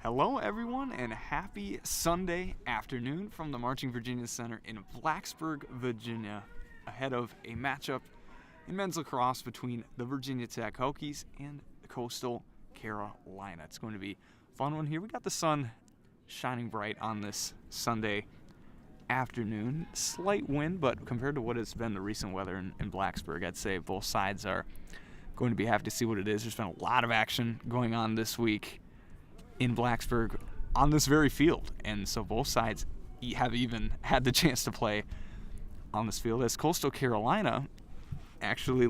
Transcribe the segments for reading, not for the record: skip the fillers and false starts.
Hello, everyone, and happy Sunday afternoon from the Marching Virginia Center in Blacksburg, Virginia, ahead of a matchup in men's lacrosse between the Virginia Tech Hokies and Coastal Carolina. It's going to be a fun one here. We got the sun shining bright on this Sunday afternoon. Slight wind, but compared to what has been the recent weather in Blacksburg, I'd say both sides are going to be happy to see what it is. There's been a lot of action going on this week in Blacksburg on this very field, and so both sides have even had the chance to play on this field, as Coastal Carolina actually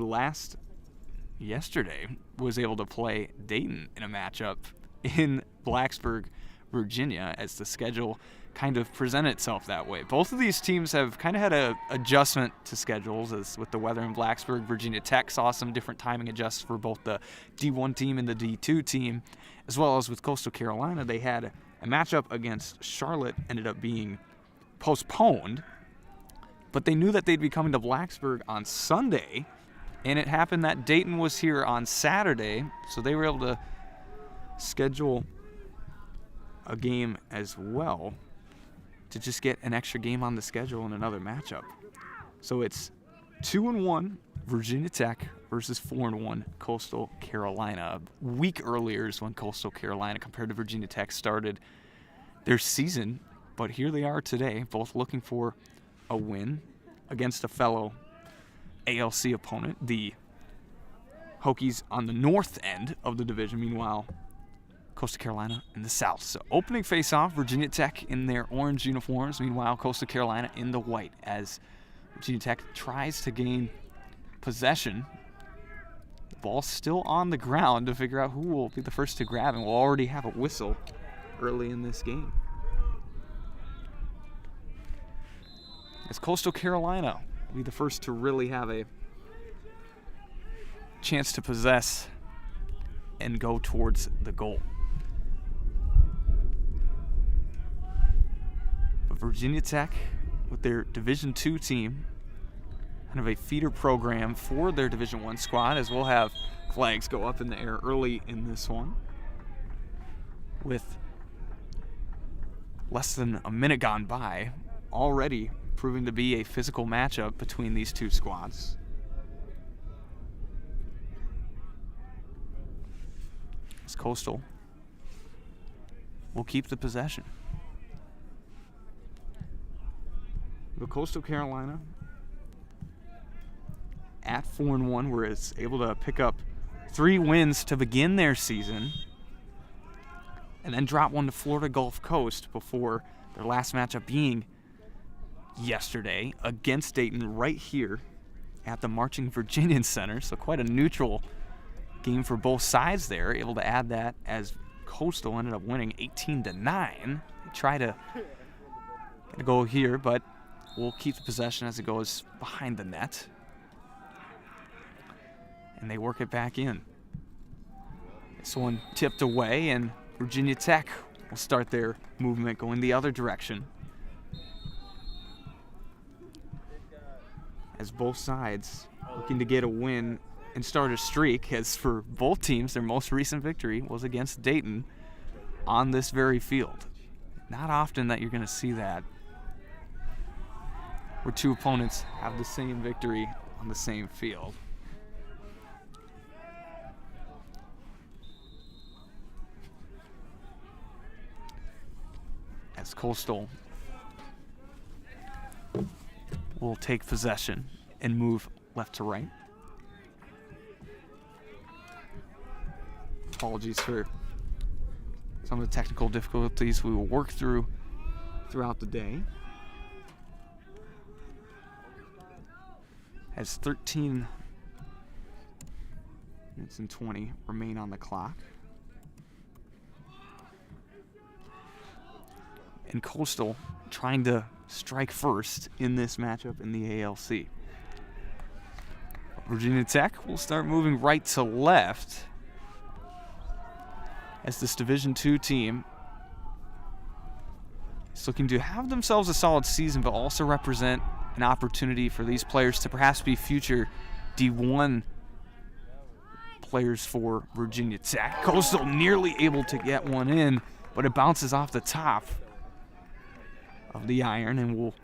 yesterday was able to play Dayton in a matchup in Blacksburg, Virginia, as the schedule kind of presented itself that way. Both of these teams have kind of had a adjustment to schedules, as with the weather in Blacksburg. Virginia Tech saw some different timing adjusts for both the D1 team and the D2 team, as well as with Coastal Carolina. They had a matchup against Charlotte, ended up being postponed, but they knew that they'd be coming to Blacksburg on Sunday, and it happened that Dayton was here on Saturday, so they were able to schedule a game as well to just get an extra game on the schedule in another matchup. So it's 2-1 Virginia Tech versus 4-1 Coastal Carolina. A week earlier is when Coastal Carolina, compared to Virginia Tech, started their season, but here they are today, both looking for a win against a fellow ALC opponent, the Hokies on the north end of the division. Meanwhile, Coastal Carolina in the south. So opening face-off, Virginia Tech in their orange uniforms. Meanwhile, Coastal Carolina in the white, as Virginia Tech tries to gain possession. The ball's still on the ground to figure out who will be the first to grab, and we'll already have a whistle early in this game, as Coastal Carolina will be the first to really have a chance to possess and go towards the goal. But Virginia Tech, with their Division II team, kind of a feeder program for their Division I squad, as we'll have flags go up in the air early in this one, with less than a minute gone by, already proving to be a physical matchup between these two squads. As Coastal will keep the possession. But Coastal Carolina at 4-1 was able to pick up 3 wins to begin their season, and then drop one to Florida Gulf Coast before their last matchup being yesterday against Dayton right here at the Marching Virginia Center. So quite a neutral game for both sides there. Able to add that as Coastal ended up winning 18-9. They try to get a goal here, but we'll keep the possession as it goes behind the net, and they work it back in. This one tipped away, and Virginia Tech will start their movement going the other direction, as both sides looking to get a win and start a streak, as for both teams, their most recent victory was against Dayton on this very field. Not often that you're going to see that, where two opponents have the same victory on the same field. As Coastal will take possession and move left to right. Apologies for some of the technical difficulties we will work through throughout the day, as 13 minutes and 20 remain on the clock. And Coastal trying to strike first in this matchup in the ALC. Virginia Tech will start moving right to left, as this Division II team is looking to have themselves a solid season, but also represent an opportunity for these players to perhaps be future D1 players for Virginia Tech. Coastal nearly able to get one in but it bounces off the top of the iron and will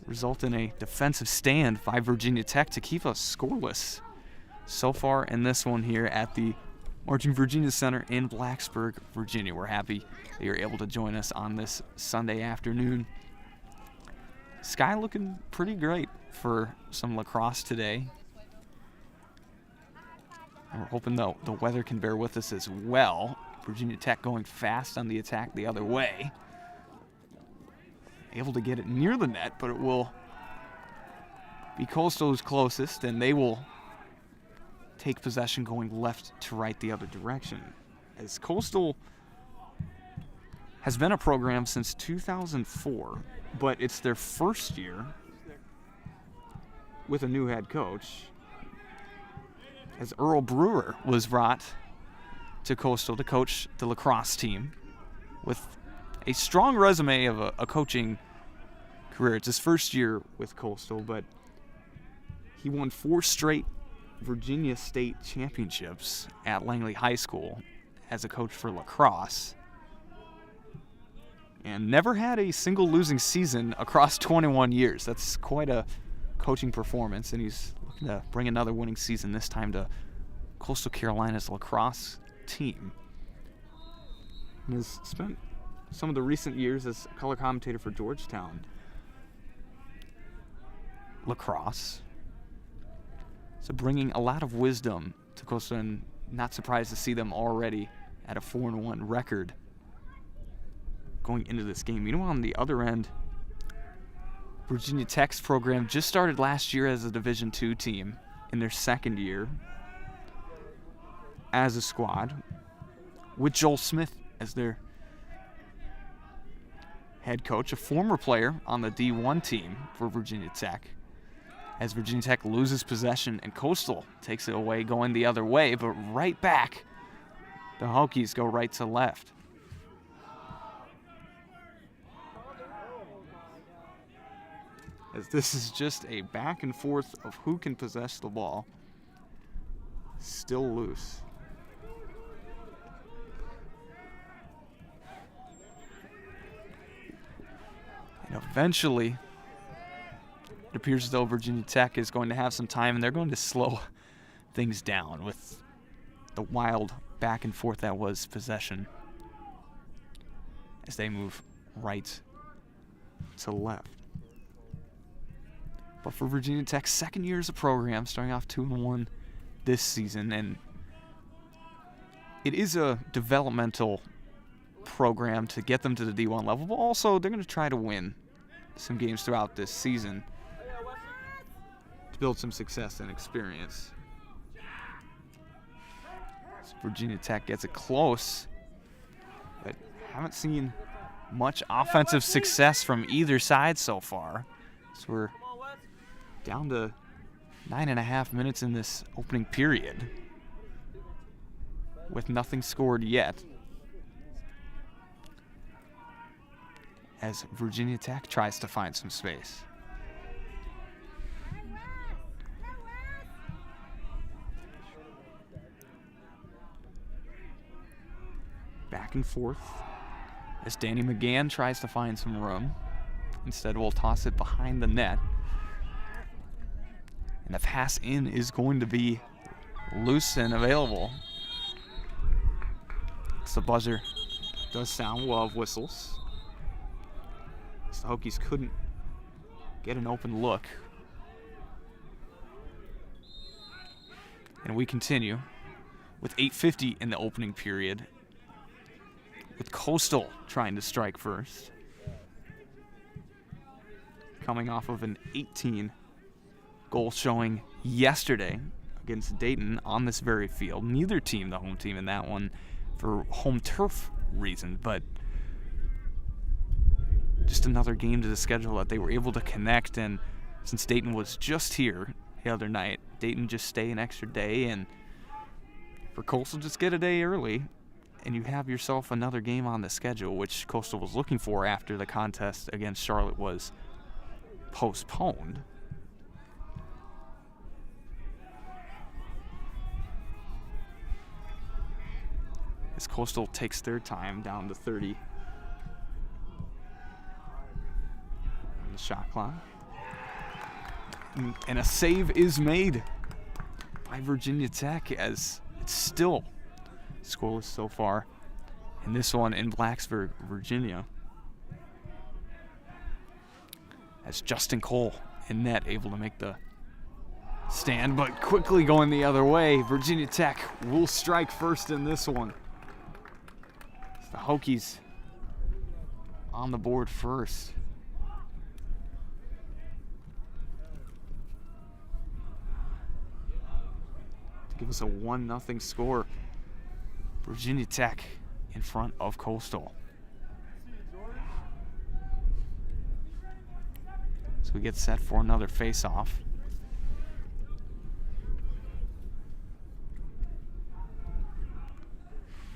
result in a defensive stand by Virginia Tech to keep us scoreless so far in this one here at the Marching Virginia Center in Blacksburg, Virginia. We're happy that you're able to join us on this Sunday afternoon. Sky looking pretty great for some lacrosse today. And we're hoping the weather can bear with us as well. Virginia Tech going fast on the attack the other way. Able to get it near the net, but it will be Coastal's closest, and they will take possession going left to right the other direction. As Coastal has been a program since 2004, but it's their first year with a new head coach, as Earl Brewer was brought to Coastal to coach the lacrosse team with a strong resume of a coaching career. It's his first year with Coastal, but he won 4 straight Virginia State championships at Langley High School as a coach for lacrosse, and never had a single losing season across 21 years. That's quite a coaching performance, and he's looking to bring another winning season, this time to Coastal Carolina's lacrosse team. And has spent some of the recent years as color commentator for Georgetown lacrosse. So bringing a lot of wisdom to Coastal, and not surprised to see them already at a 4-1 record going into this game. Meanwhile, on the other end, Virginia Tech's program just started last year as a Division II team in their second year as a squad, with Joel Smith as their head coach, a former player on the D1 team for Virginia Tech. As Virginia Tech loses possession and Coastal takes it away going the other way, but right back, the Hokies go right to left. As this is just a back and forth of who can possess the ball. Still loose. And eventually, it appears as though Virginia Tech is going to have some time, and they're going to slow things down with the wild back and forth that was possession as they move right to left. But for Virginia Tech's second year as a program, starting off 2-1 this season, and it is a developmental program to get them to the D1 level, but also they're going to try to win some games throughout this season to build some success and experience. So Virginia Tech gets it close, but haven't seen much offensive success from either side so far. So we're down to 9.5 minutes in this opening period with nothing scored yet, as Virginia Tech tries to find some space. Back and forth as Danny McGann tries to find some room. Instead, we'll toss it behind the net. And the pass in is going to be loose and available. It's the buzzer. Does sound well of whistles. The Hokies couldn't get an open look. And we continue with 8:50 in the opening period, with Coastal trying to strike first, coming off of an 18-goal showing yesterday against Dayton on this very field. Neither team, the home team in that one, for home turf reasons, but just another game to the schedule that they were able to connect. And since Dayton was just here the other night, Dayton just stay an extra day, and for Coastal just get a day early, and you have yourself another game on the schedule, which Coastal was looking for after the contest against Charlotte was postponed. as Coastal takes their time down to 30. On the shot clock. And a save is made by Virginia Tech, as it's still scoreless so far in this one in Blacksburg, Virginia. As Justin Cole in net, able to make the stand, but quickly going the other way. Virginia Tech will strike first in this one. It's the Hokies on the board first. To give us a 1-0 score. Virginia Tech in front of Coastal. So we get set for another face-off.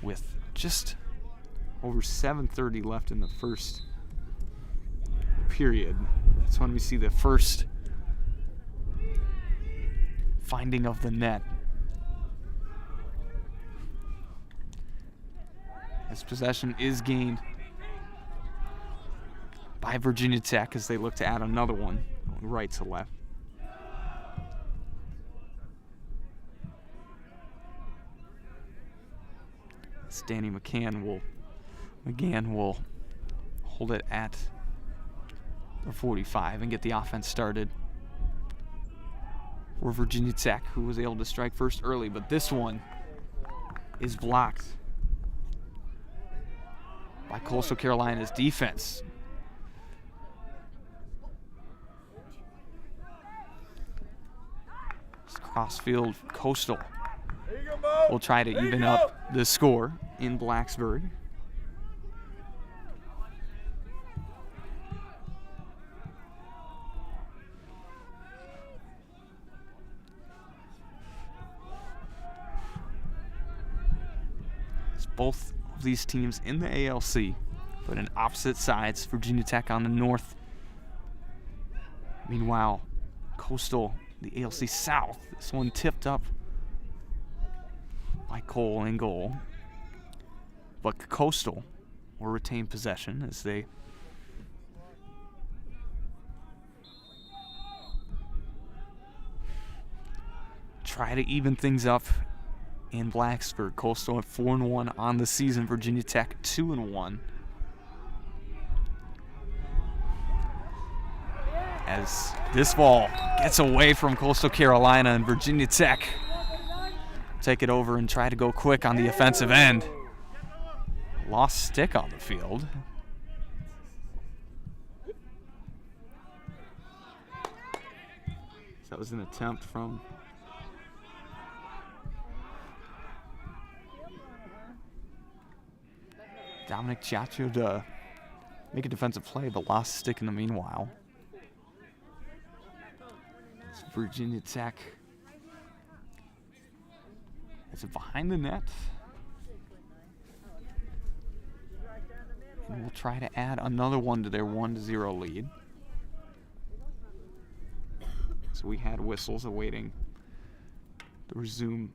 With just over 7:30 left in the first period. That's when we see the first finding of the net. As possession is gained by Virginia Tech as they look to add another one, going right to left. As Danny McGann will hold it at the 45 and get the offense started for Virginia Tech, who was able to strike first early, but this one is blocked by Coastal Carolina's defense. Crossfield Coastal will try to even up the score in Blacksburg. It's both of these teams in the ALC, but in opposite sides. Virginia Tech on the north. Meanwhile, Coastal, the ALC South. This one tipped up by Cole in goal. But Coastal will retain possession as they try to even things up in Blacksburg. Coastal at 4-1 on the season. Virginia Tech 2-1. As this ball gets away from Coastal Carolina, and Virginia Tech take it over and try to go quick on the offensive end. Lost stick on the field. So that was an attempt from Dominic Ciaccio to make a defensive play, but lost stick in the meanwhile. It's Virginia Tech. Is it behind the net? And we'll try to add another one to their 1-0 lead. So we had whistles awaiting the resume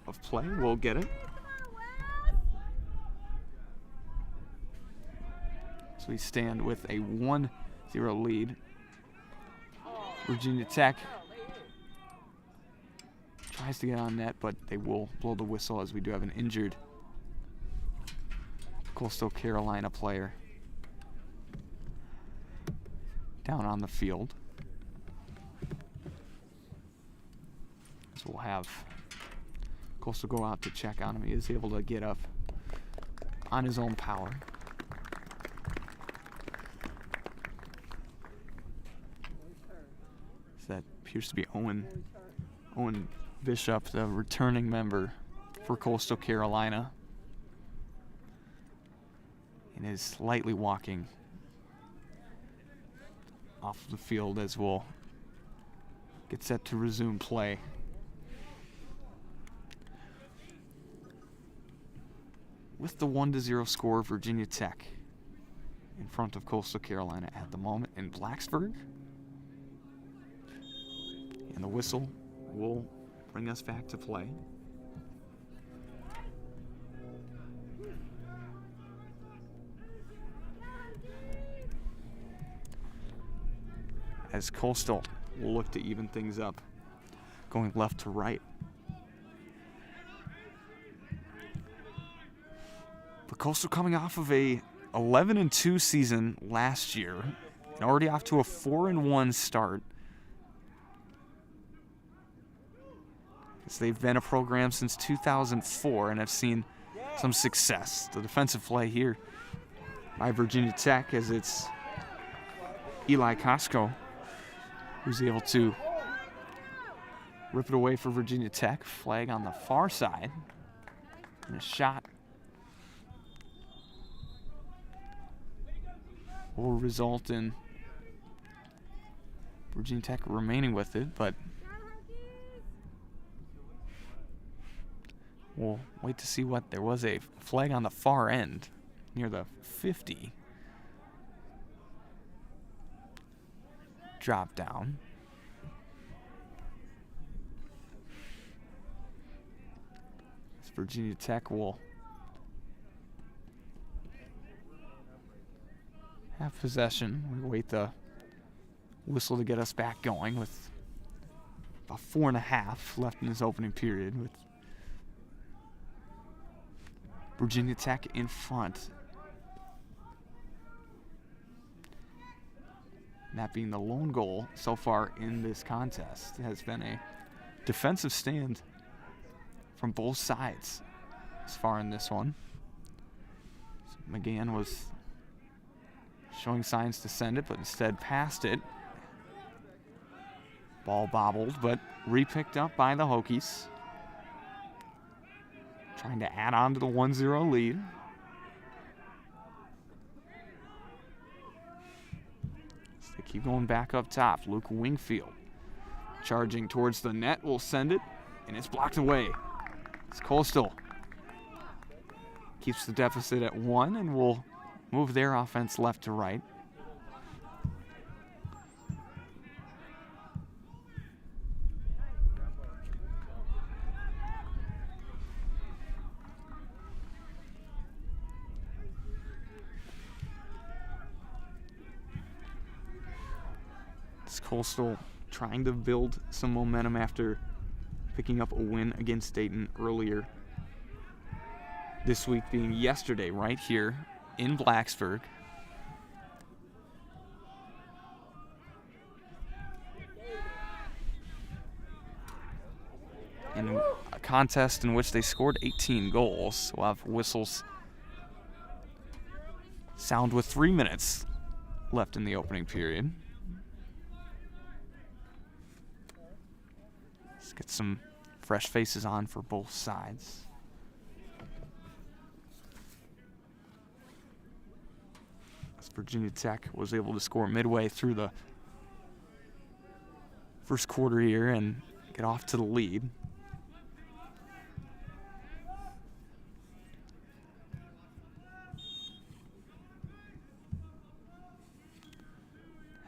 of play. We'll get it. So we stand with a 1-0 lead. Virginia Tech tries to get on net, but they will blow the whistle as we do have an injured Coastal Carolina player down on the field. So we'll have Coastal go out to check on him. He is able to get up on his own power. So that appears to be Owen Bishop, the returning member for Coastal Carolina, and is lightly walking off the field as we'll get set to resume play. With the 1-0 score, Virginia Tech in front of Coastal Carolina at the moment in Blacksburg. And the whistle will bring us back to play. as Coastal will look to even things up, going left to right. But Coastal coming off of a 11-2 season last year, and already off to a 4-1 start. As they've been a program since 2004 and have seen some success. The defensive play here by Virginia Tech, as it's Eli Costco who's able to rip it away for Virginia Tech. Flag on the far side, and a shot will result in Virginia Tech remaining with it, but we'll wait to see what. There was a flag on the far end near the 50. Drop down. Virginia Tech will have possession. We wait the whistle to get us back going with about 4.5 left in this opening period, with Virginia Tech in front. That being the lone goal so far in this contest. It has been a defensive stand from both sides as far in this one. So McGann was showing signs to send it, but instead passed it. Ball bobbled, but re-picked up by the Hokies. Trying to add on to the 1-0 lead. So they keep going back up top. Luke Wingfield charging towards the net, will send it, and it's blocked away. It's Coastal keeps the deficit at 1 and will move their offense left to right. It's Coastal trying to build some momentum after picking up a win against Dayton earlier this week, being yesterday right here in Blacksburg. In a contest in which they scored 18 goals. We'll have whistles sound with 3 minutes left in the opening period. Let's get some fresh faces on for both sides. As Virginia Tech was able to score midway through the first quarter here and get off to the lead.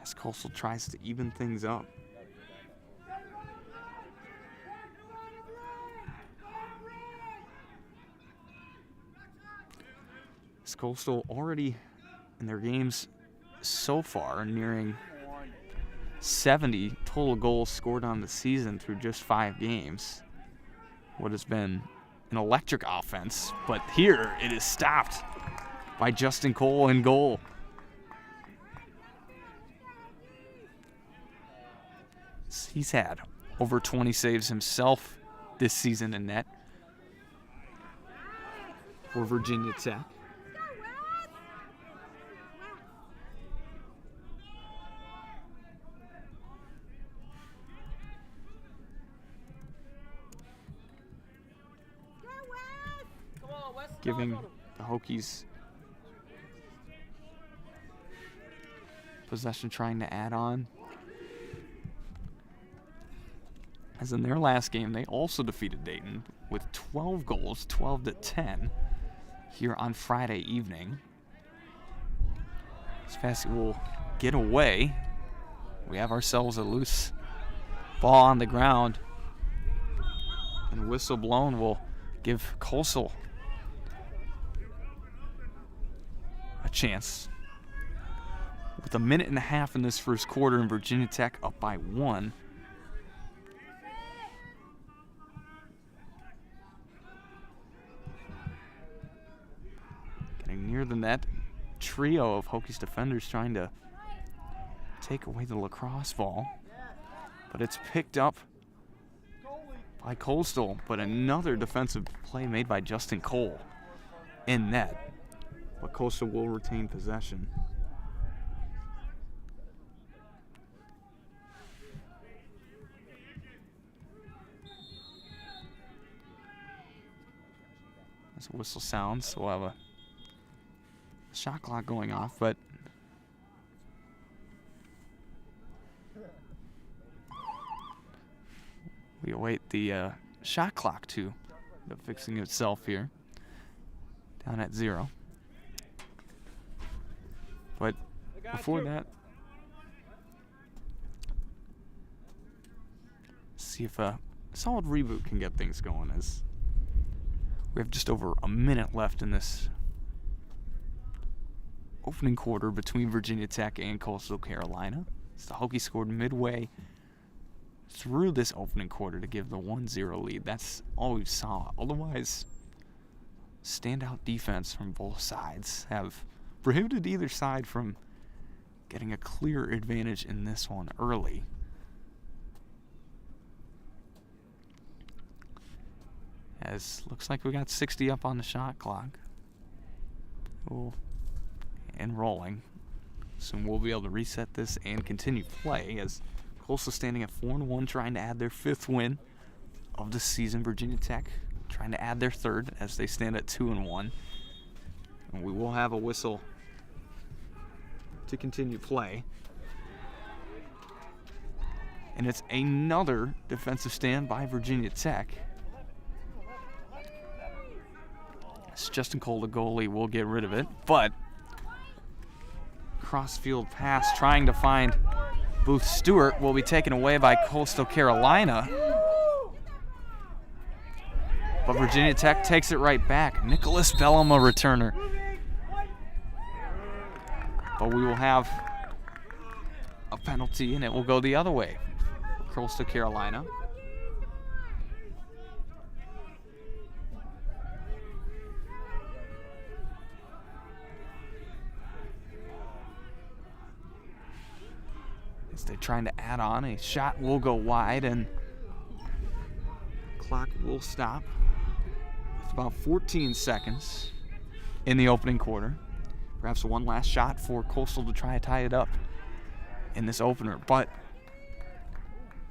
As Coastal tries to even things up. Coastal already in their games so far nearing 70 total goals scored on the season through just 5 games. What has been an electric offense, but here it is stopped by Justin Cole in goal. He's had over 20 saves himself this season in net for Virginia Tech. Giving the Hokies possession, trying to add on. As in their last game, they also defeated Dayton with 12 goals, 12-10, here on Friday evening. As fast as we'll get away, we have ourselves a loose ball on the ground. And whistle blown will give Coastal a chance with a minute and a half in this first quarter, and Virginia Tech up by 1. Getting near the net. Trio of Hokies defenders trying to take away the lacrosse ball. But it's picked up by Coastal. But another defensive play made by Justin Cole in net. But Coastal will retain possession. As a whistle sounds, we'll have a shot clock going off, but we await the shot clock to fixing itself here, down at 0. But before that, see if a solid reboot can get things going, as we have just over a minute left in this opening quarter between Virginia Tech and Coastal Carolina. So the Hokies scored midway through this opening quarter to give the 1-0 lead. That's all we saw. Otherwise, standout defense from both sides have prohibited either side from getting a clear advantage in this one early. As looks like we got 60 up on the shot clock. And rolling. Soon we'll be able to reset this and continue play, as Coastal standing at 4-1, trying to add their 5th win of the season. Virginia Tech trying to add their 3rd as they stand at 2-1. And we will have a whistle to continue play. And it's another defensive stand by Virginia Tech. It's Justin Cole, the goalie, will get rid of it, but cross-field pass trying to find Booth Stewart will be taken away by Coastal Carolina. But Virginia Tech takes it right back. Nicholas Bellum, a returner. But we will have a penalty, and it will go the other way for Coastal Carolina. As they're trying to add on, a shot will go wide, and clock will stop with about 14 seconds in the opening quarter. Perhaps one last shot for Coastal to try to tie it up in this opener, but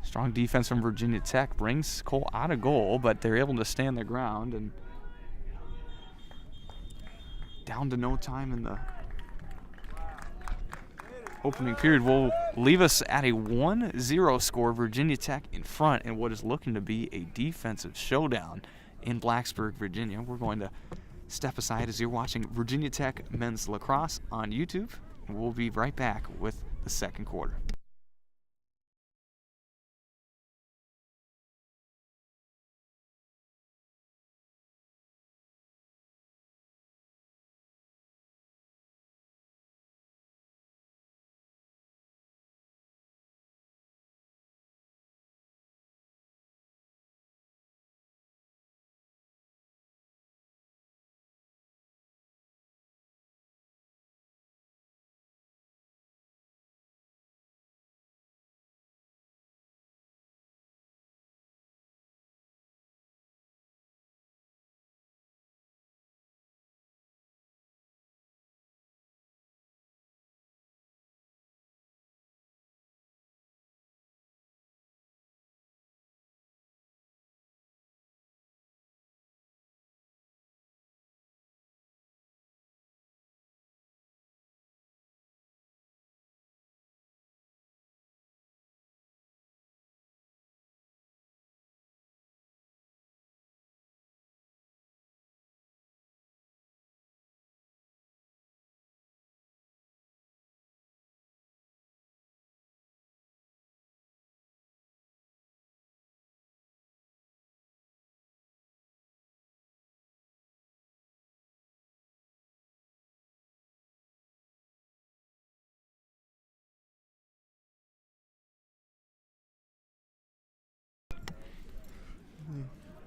strong defense from Virginia Tech brings Cole out of goal, but they're able to stand their ground, and down to no time in the opening period will leave us at a 1-0 score. Virginia Tech in front in what is looking to be a defensive showdown in Blacksburg, Virginia. We're going to step aside as you're watching Virginia Tech men's lacrosse on YouTube. We'll be right back with the second quarter.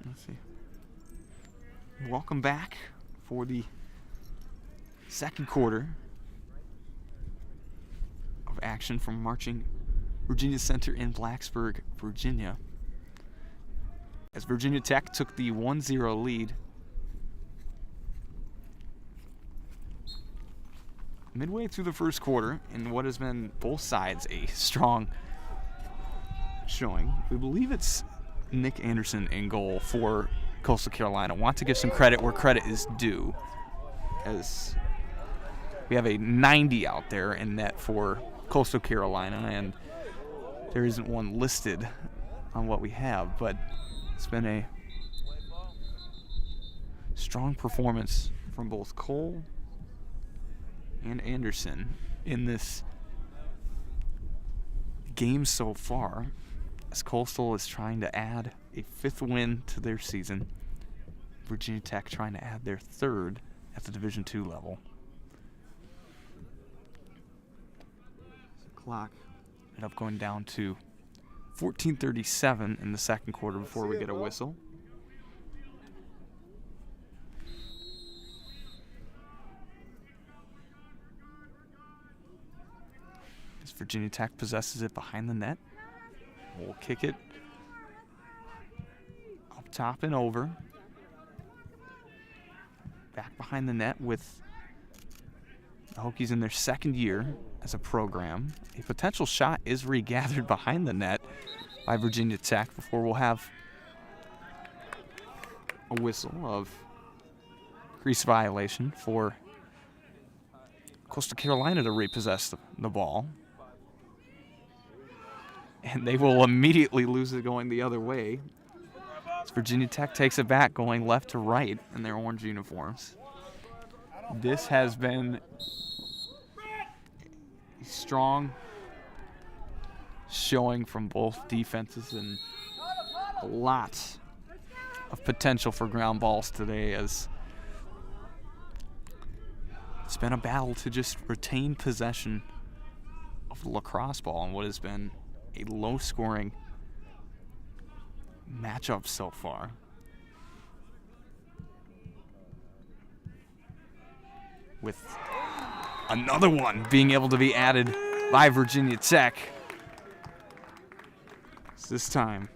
Let's see. Welcome back for the second quarter of action from Marching Virginia Center in Blacksburg, Virginia, as Virginia Tech took the 1-0 lead midway through the first quarter in what has been both sides a strong showing. We believe it's Nick Anderson in goal for Coastal Carolina. Want to give some credit where credit is due, as we have a 90 out there in net for Coastal Carolina, and there isn't one listed on what we have, but it's been a strong performance from both Cole and Anderson in this game so far, as Coastal is trying to add a 5th win to their season. Virginia Tech trying to add their 3rd at the Division II level. The clock ended up going down to 14:37 in the second quarter before we get a whistle. As Virginia Tech possesses it behind the net, we'll kick it up top and over. Back behind the net with the Hokies in their 2nd year as a program. A potential shot is regathered behind the net by Virginia Tech before we'll have a whistle of crease violation for Coastal Carolina to repossess the ball. And they will immediately lose it going the other way, as Virginia Tech takes it back going left to right in their orange uniforms. This has been a strong showing from both defenses and a lot of potential for ground balls today, as it's been a battle to just retain possession of the lacrosse ball in what has been a low-scoring matchup so far. With another one being able to be added by Virginia Tech. So this time,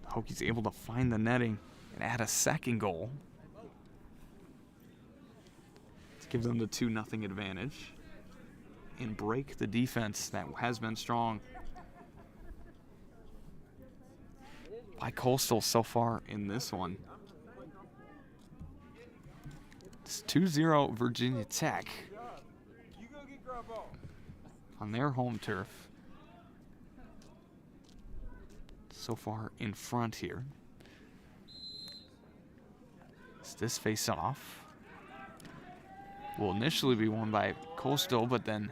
the Hokies able to find the netting and add a 2nd goal to give them the 2-0 advantage and break the defense that has been strong by Coastal so far in this one. It's 2-0 Virginia Tech on their home turf. So far in front here. This face-off will initially be won by Coastal, but then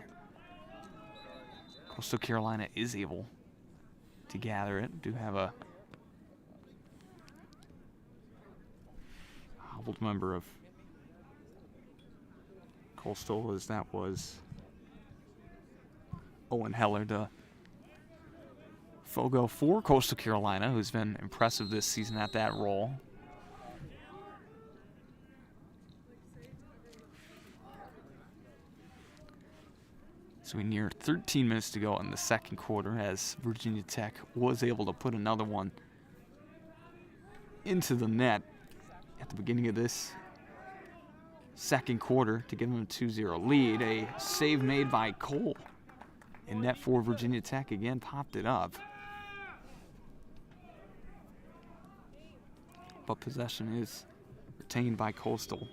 Coastal Carolina is able to gather it. Do have a hobbled member of Coastal, as that was Owen Heller, the Fogo for Coastal Carolina, who's been impressive this season at that role. So we near 13 minutes to go in the second quarter, as Virginia Tech was able to put another one into the net at the beginning of this second quarter to give them a 2-0 lead. A save made by Cole in net for Virginia Tech. Again, popped it up. But possession is retained by Coastal.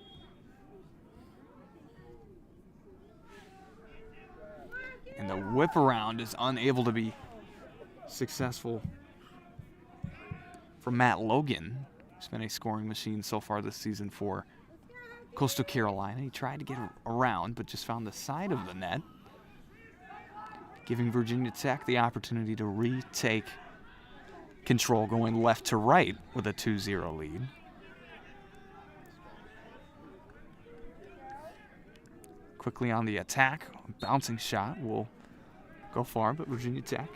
And the whip around is unable to be successful for Matt Logan, who's been a scoring machine so far this season for Coastal Carolina. He tried to get around, but just found the side of the net, giving Virginia Tech the opportunity to retake control, going left to right with a 2-0 lead. Quickly on the attack, a bouncing shot will go far, but Virginia Tech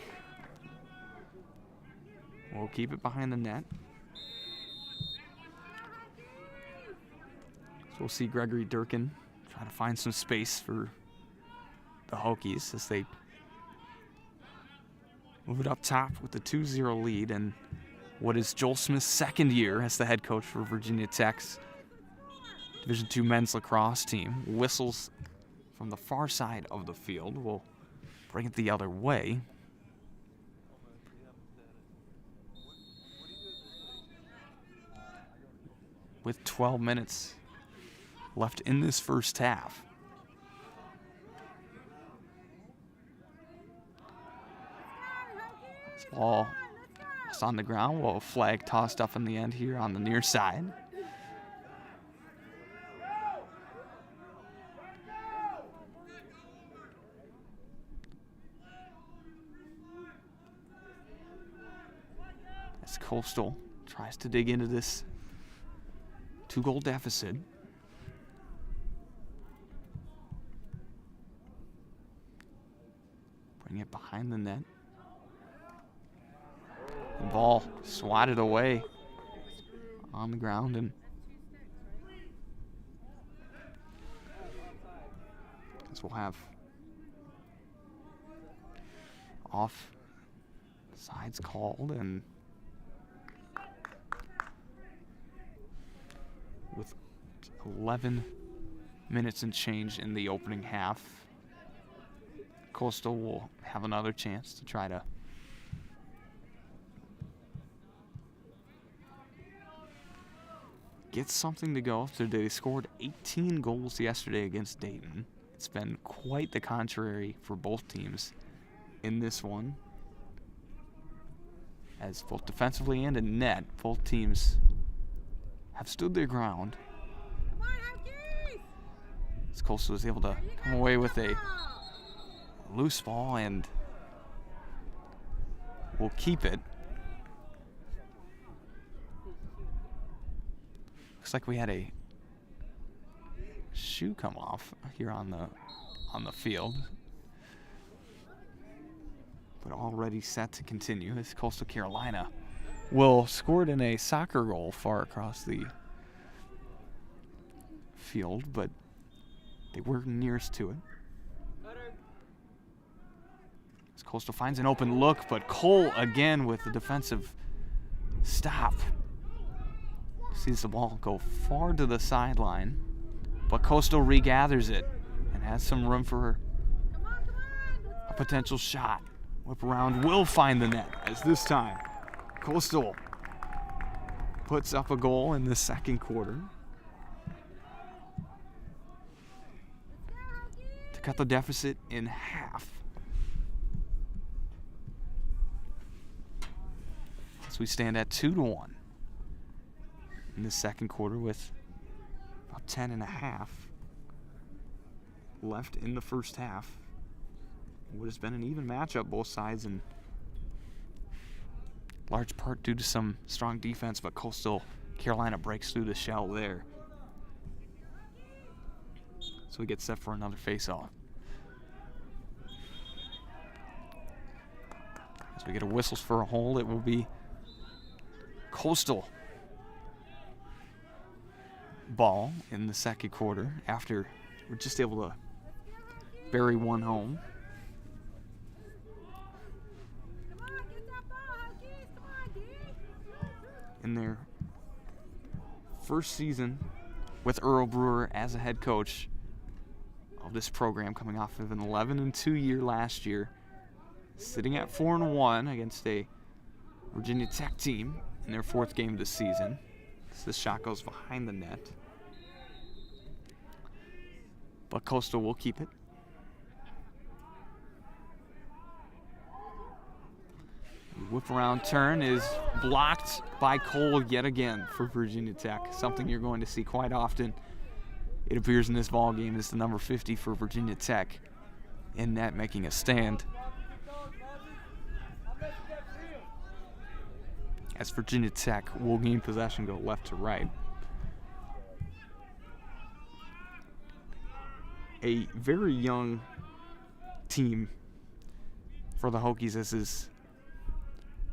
will keep it behind the net. So we'll see Gregory Durkin try to find some space for the Hokies as they move it up top with the 2-0 lead and what is Joel Smith's second year as the head coach for Virginia Tech's Division II men's lacrosse team. Whistles from the far side of the field will bring it the other way. With 12 minutes left in this first half. This ball is on the ground. We'll have a flag tossed up in the end here on the near side. As Coastal tries to dig into this 2-goal deficit. Bring it behind the net. The ball swatted away on the ground, and as we'll have off sides called, and with 11 minutes and change in the opening half, Coastal will have another chance to try to get something to go after they scored 18 goals yesterday against Dayton. It's been quite the contrary for both teams in this one, as both defensively and in net, both teams have stood their ground. As Coastal was able to come away with a loose ball and will keep it. Looks like we had a shoe come off here on the field, but already set to continue as Coastal Carolina will score it in a soccer goal far across the field, but they were nearest to it. As Coastal finds an open look, but Cole again with the defensive stop. Sees the ball go far to the sideline, but Coastal regathers it and has some room for a potential shot. Whip around will find the net, as this time Coastal puts up a goal in the second quarter to cut the deficit in half. As we stand at 2-1 in the second quarter with about 10.5 left in the first half. What has been an even matchup, both sides, in large part due to some strong defense, but Coastal Carolina breaks through the shell there. So we get set for another face-off. As we get a whistles for a hold, it will be Coastal ball in the second quarter after we're just able to bury one home. In their first season with Earl Brewer as a head coach of this program, coming off of an 11-2 year last year, sitting at 4-1 against a Virginia Tech team in their fourth game this season. So this shot goes behind the net, but Coastal will keep it. Whip around turn is blocked by Cole yet again for Virginia Tech. Something you're going to see quite often, it appears, in this ball game, is the number 50 for Virginia Tech in net making a stand. As Virginia Tech will gain possession, go left to right. A very young team for the Hokies. This is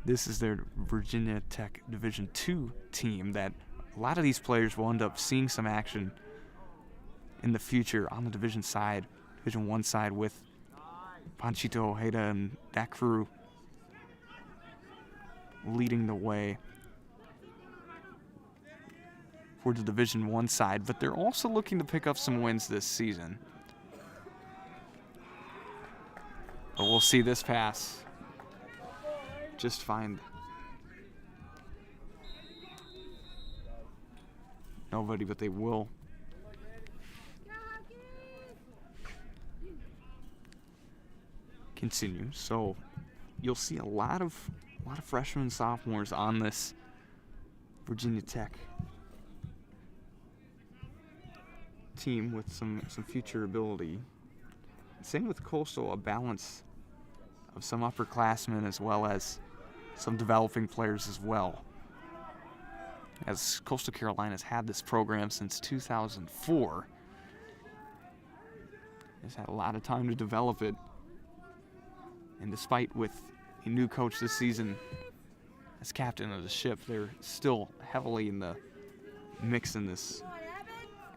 This is their Virginia Tech Division II team that a lot of these players will end up seeing some action in the future on the Division I side with Panchito Ojeda and that crew leading the way for the Division I side, but they're also looking to pick up some wins this season. But we'll see this pass. Just find nobody, but they will continue. So you'll see a lot of freshmen and sophomores on this Virginia Tech team with some future ability. Same with Coastal, a balance of some upperclassmen as well as some developing players as well. As Coastal Carolina's had this program since 2004. It's had a lot of time to develop it. And despite with a new coach this season as captain of the ship, they're still heavily in the mix in this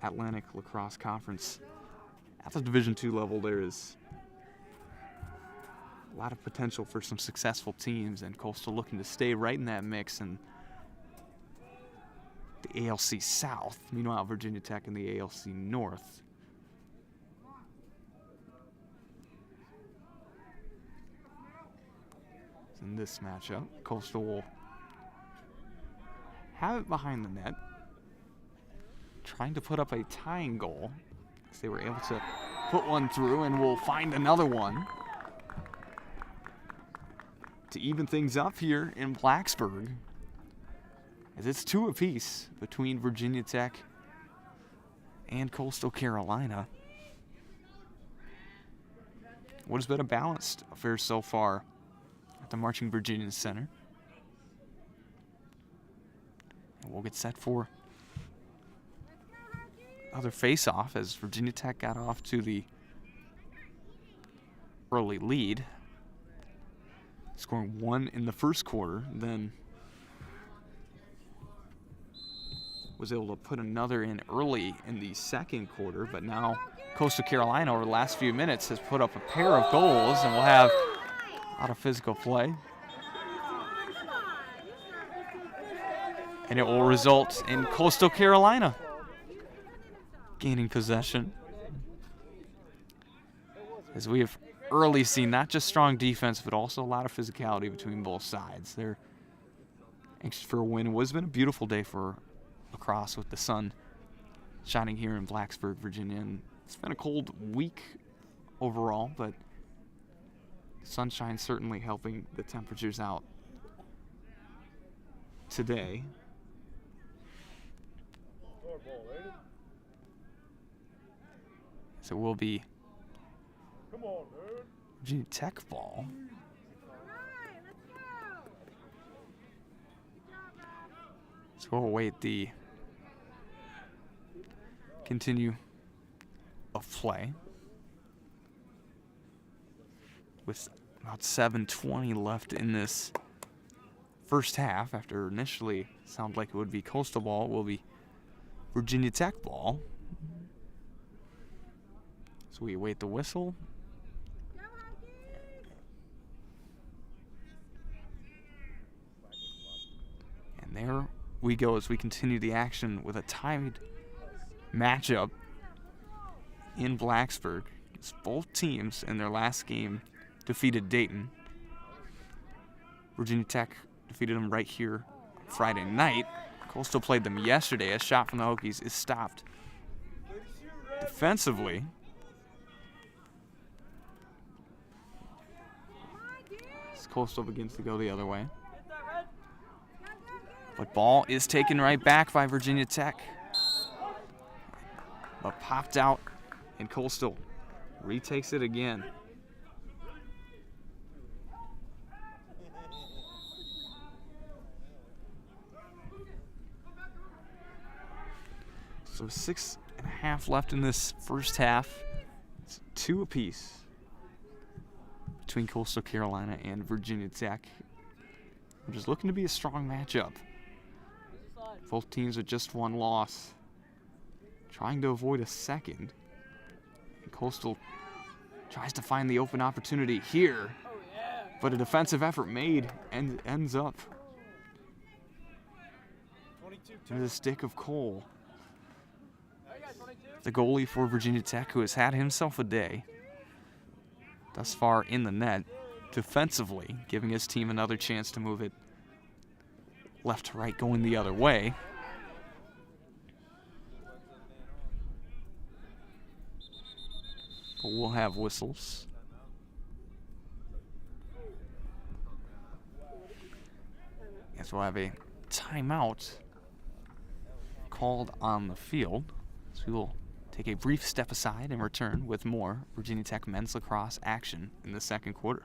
Atlantic Lacrosse Conference. At the Division II level, there is a lot of potential for some successful teams, and Coastal looking to stay right in that mix in the ALC South. Meanwhile, Virginia Tech in the ALC North. In this matchup, Coastal will have it behind the net, trying to put up a tying goal. They were able to put one through, and will find another one to even things up here in Blacksburg, as it's 2 apiece between Virginia Tech and Coastal Carolina. What has been a balanced affair so far at the Marching Virginians Center. And we'll get set for another face-off as Virginia Tech got off to the early lead, scoring 1 in the first quarter, then was able to put another in early in the second quarter, but now Coastal Carolina over the last few minutes has put up a pair of goals, and we'll have a lot of physical play. And it will result in Coastal Carolina gaining possession, as we have early seen not just strong defense, but also a lot of physicality between both sides. They're anxious for a win. It has been a beautiful day for lacrosse with the sun shining here in Blacksburg, Virginia. And it's been a cold week overall, but sunshine certainly helping the temperatures out today. So it will be Virginia Tech ball. So we'll await the continue of play with about 7:20 left in this first half. After initially sounded like it would be Coastal ball, it will be Virginia Tech ball. So we await the whistle. And there we go as we continue the action with a tied matchup in Blacksburg. As both teams in their last game defeated Dayton. Virginia Tech defeated them right here Friday night. Coastal played them yesterday. A shot from the Hokies is stopped defensively. As Coastal begins to go the other way. But ball is taken right back by Virginia Tech. But popped out, and Coastal retakes it again. So 6.5 left in this first half. It's 2 apiece between Coastal Carolina and Virginia Tech. which is looking to be a strong matchup. Both teams with just one loss, trying to avoid a second. And Coastal tries to find the open opportunity here, but a defensive effort made and ends up in the stick of Cole, the goalie for Virginia Tech, who has had himself a day thus far in the net, defensively, giving his team another chance to move it left to right, going the other way. But we'll have whistles. Guess we'll have a timeout called on the field. So we will take a brief step aside and return with more Virginia Tech men's lacrosse action in the second quarter.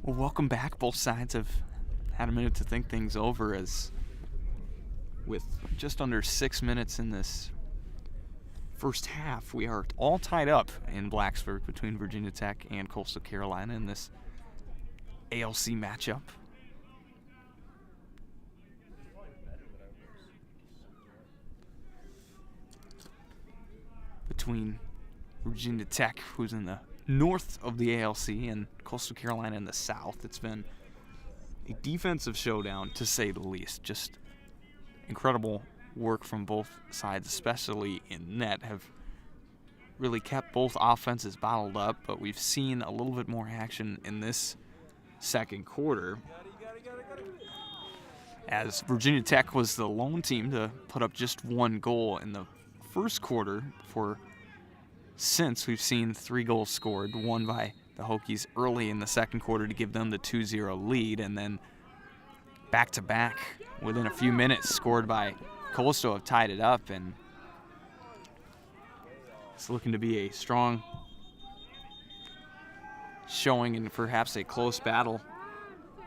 Well, welcome back. Both sides have had a minute to think things over, as with just under 6 minutes in this first half, we are all tied up in Blacksburg between Virginia Tech and Coastal Carolina in this ALC matchup. Between Virginia Tech, who's in the north of the ALC, and Coastal Carolina in the south. It's been a defensive showdown, to say the least. Just incredible work from both sides, especially in net, have really kept both offenses bottled up, but we've seen a little bit more action in this second quarter, as Virginia Tech was the lone team to put up just one goal in the first quarter. Since we've seen 3 goals scored, one by the Hokies early in the second quarter to give them the 2-0 lead, and then back-to-back within a few minutes scored by Coastal have tied it up, and it's looking to be a strong showing and perhaps a close battle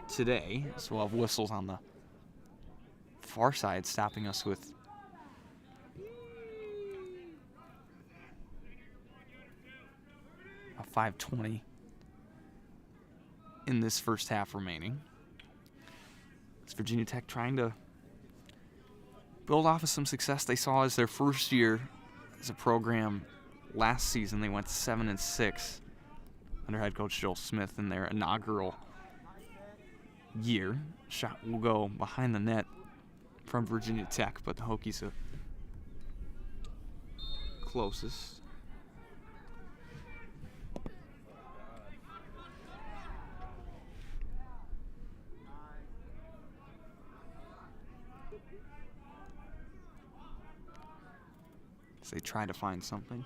today. So we'll have whistles on the far side stopping us with a 5:20 in this first half remaining. It's Virginia Tech trying to build off of some success they saw as their first year as a program last season. They went 7-6 under head coach Joel Smith in their inaugural year. Shot will go behind the net from Virginia Tech, but the Hokies are closest. As they try to find something.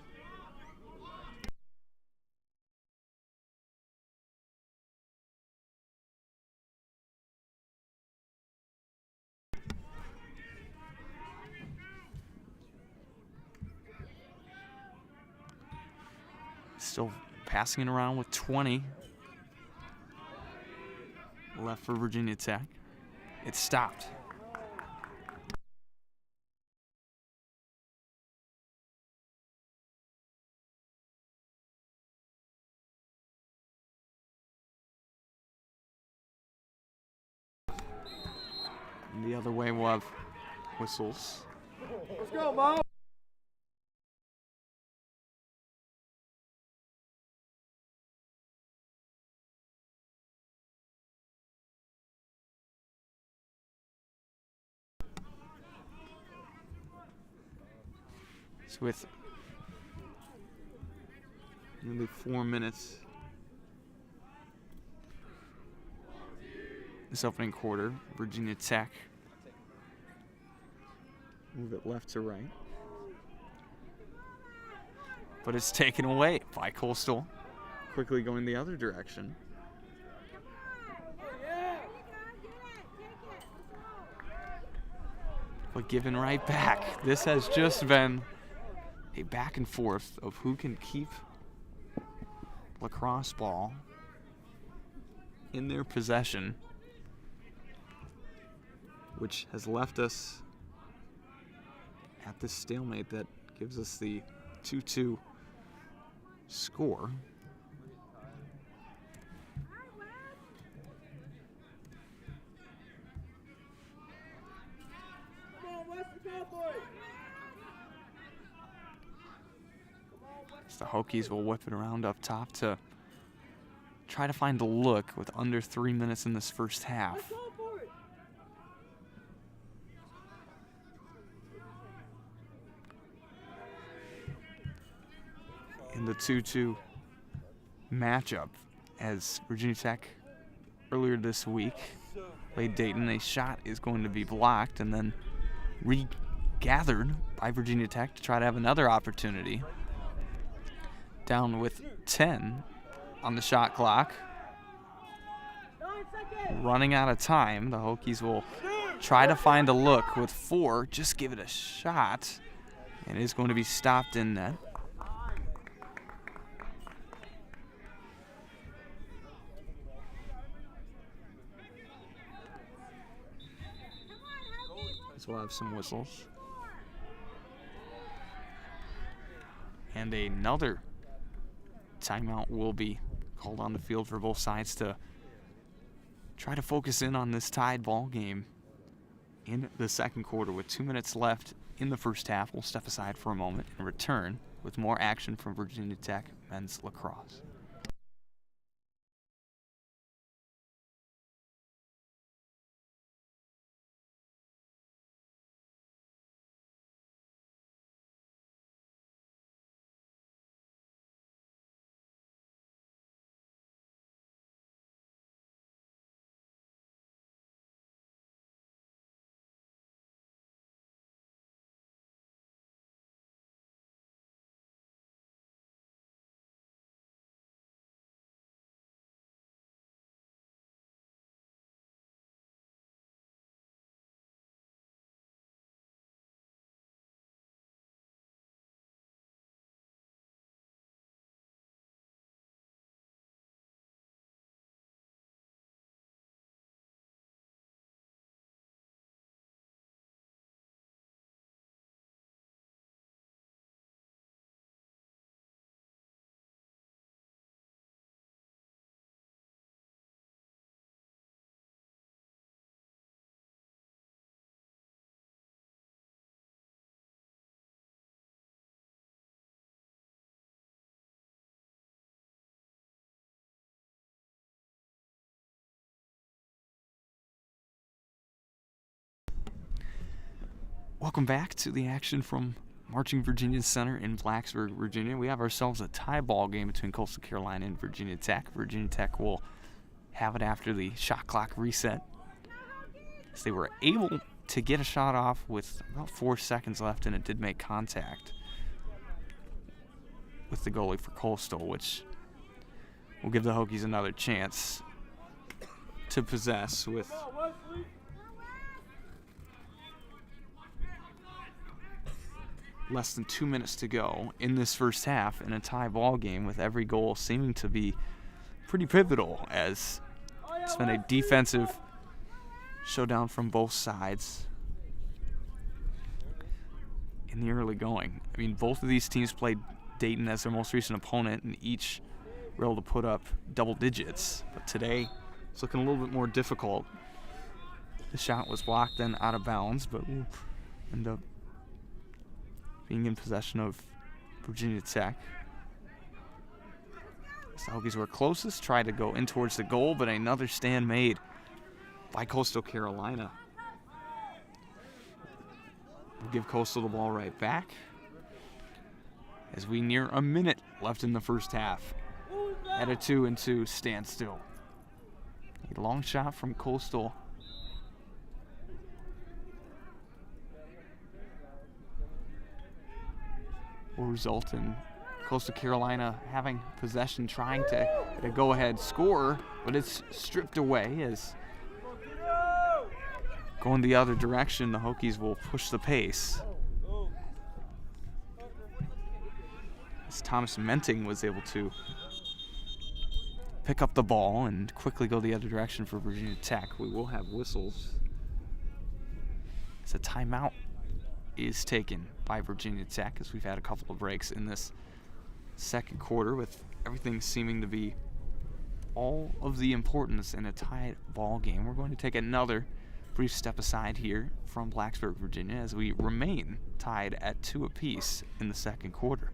Still passing it around with 20 left for Virginia Tech. It stopped. And the other way we'll have whistles. Let's go, Mom. So with nearly 4 minutes this opening quarter, Virginia Tech move it left to right. But it's taken away by Coastal, quickly going the other direction. But given right back. This has just been a back and forth of who can keep lacrosse ball in their possession, which has left us at this stalemate that gives us the 2-2 score. The Hokies will whip it around up top to try to find the look with under 3 minutes in this first half. In the 2-2 matchup, as Virginia Tech earlier this week played Dayton, a shot is going to be blocked and then regathered by Virginia Tech to try to have another opportunity. Down with 10 on the shot clock. Running out of time, the Hokies will try to find a look with 4, just give it a shot, and it is going to be stopped in net. So we'll have some whistles. And another timeout will be called on the field for both sides to try to focus in on this tied ball game in the second quarter. With 2 minutes left in the first half, we'll step aside for a moment and return with more action from Virginia Tech men's lacrosse. Welcome back to the action from Marching Virginia Center in Blacksburg, Virginia. We have ourselves a tie ball game between Coastal Carolina and Virginia Tech. Virginia Tech will have it after the shot clock reset, as they were able to get a shot off with about 4 seconds left, and it did make contact with the goalie for Coastal, which will give the Hokies another chance to possess with less than 2 minutes to go in this first half in a tie ball game, with every goal seeming to be pretty pivotal, as it's been a defensive showdown from both sides in the early going. I mean, both of these teams played Dayton as their most recent opponent, and each were able to put up double digits. But today, it's looking a little bit more difficult The shot was blocked then out of bounds, but will end up being in possession of Virginia Tech. The Hokies were closest, tried to go in towards the goal, but another stand made by Coastal Carolina. We'll give Coastal the ball right back as we near a minute left in the first half. At a 2-2 standstill. A long shot from Coastal. Will result in Coastal Carolina having possession, trying to go ahead score, but it's stripped away as going the other direction, the Hokies will push the pace. As Thomas Menting was able to pick up the ball and quickly go the other direction for Virginia Tech. We will have whistles. As a timeout is taken by Virginia Tech, as we've had a couple of breaks in this second quarter, with everything seeming to be all of the importance in a tied ball game. We're going to take another brief step aside here from Blacksburg, Virginia, as we remain tied at 2 apiece in the second quarter.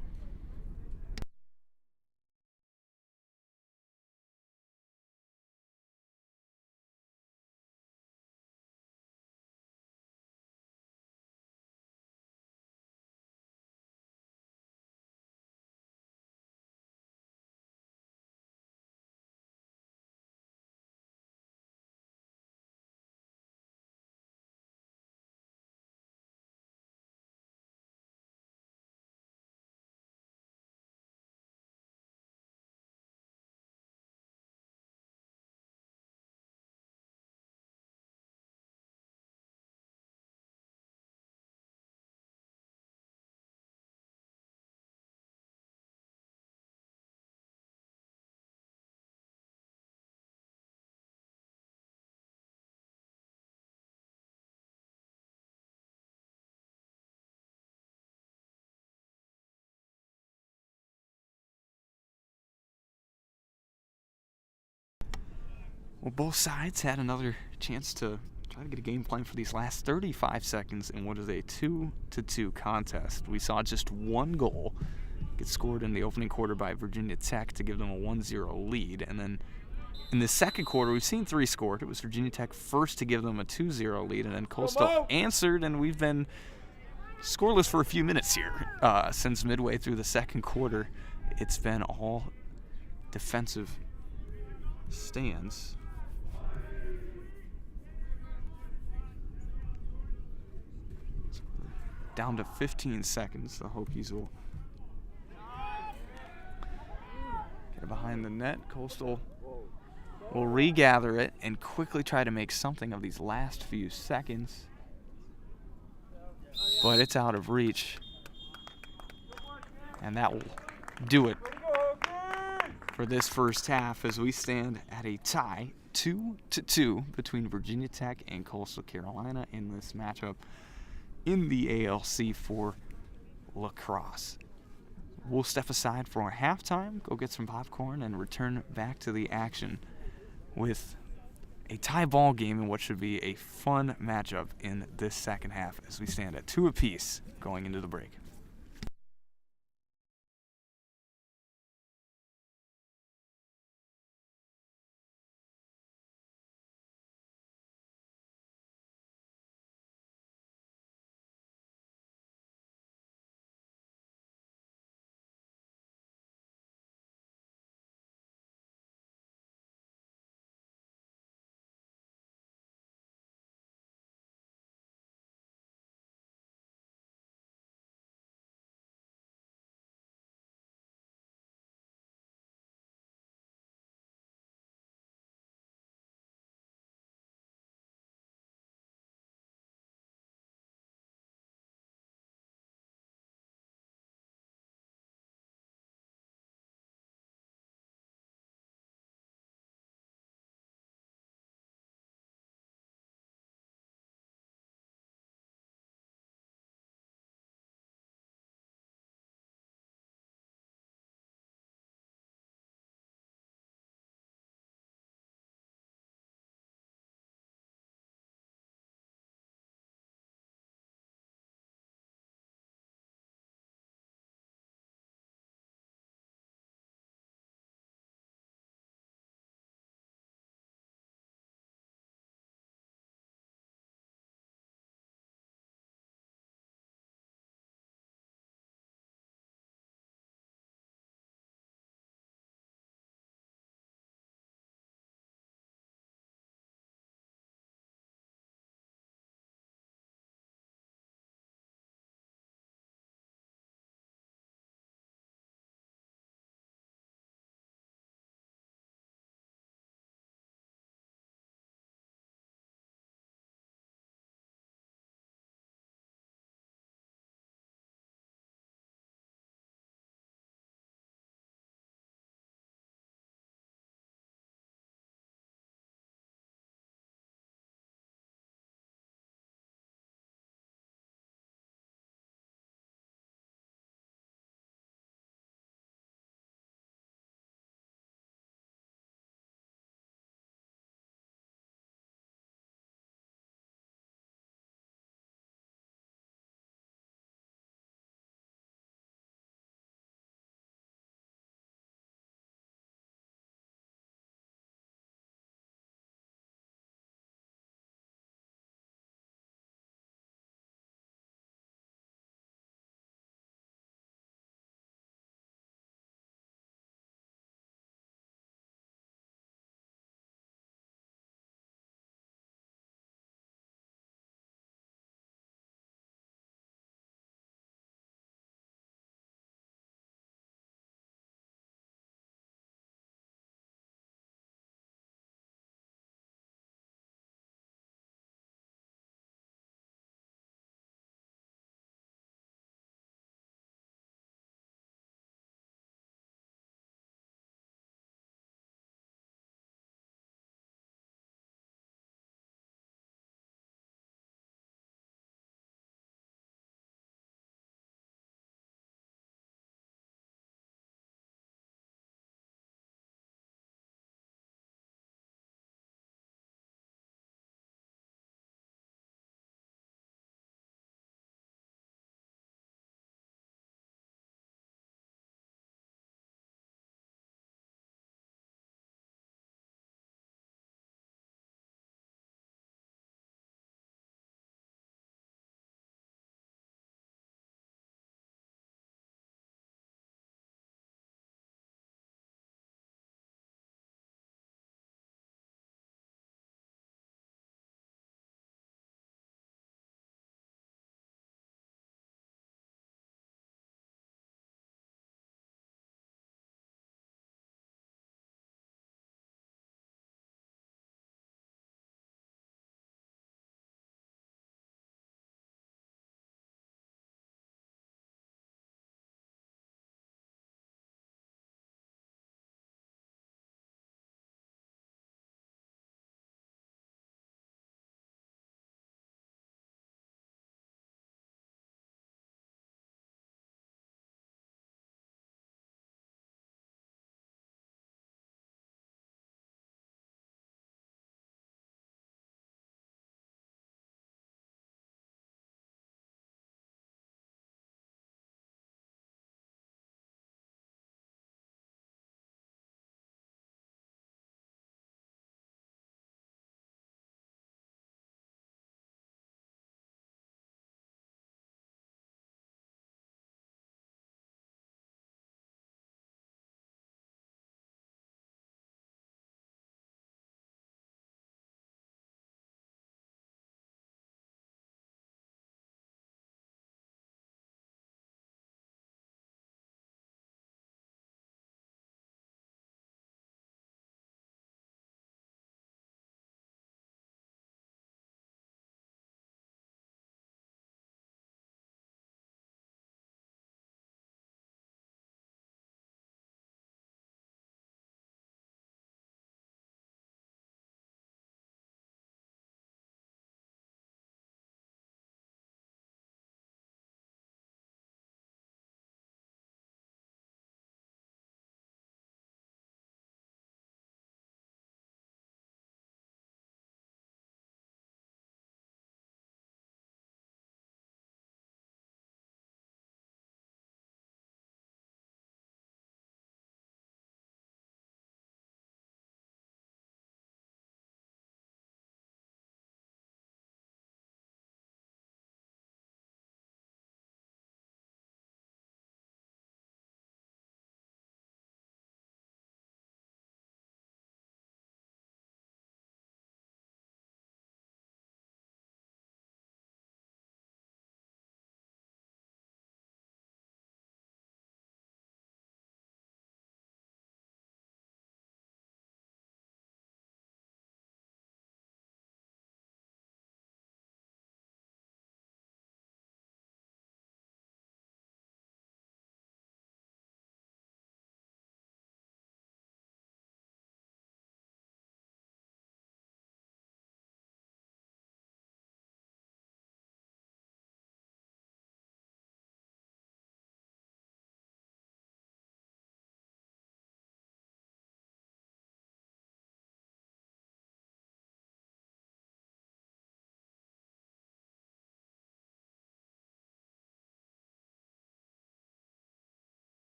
Well, both sides had another chance to try to get a game plan for these last 35 seconds in what is a 2-2 contest. We saw just one goal get scored in the opening quarter by Virginia Tech to give them a 1-0 lead. And then in the second quarter, we've seen 3 scored. It was Virginia Tech first to give them a 2-0 lead, and then Coastal answered, and we've been scoreless for a few minutes here. Since midway through the second quarter, it's been all defensive stands. Down to 15 seconds. The Hokies will get behind the net. Coastal will regather it and quickly try to make something of these last few seconds. But it's out of reach. And that will do it for this first half as we stand at a tie, 2-2 between Virginia Tech and Coastal Carolina in this matchup in the ALC for lacrosse. We'll step aside for halftime, go get some popcorn, and return back to the action with a tie ball game in what should be a fun matchup in this second half as we stand at 2 apiece going into the break.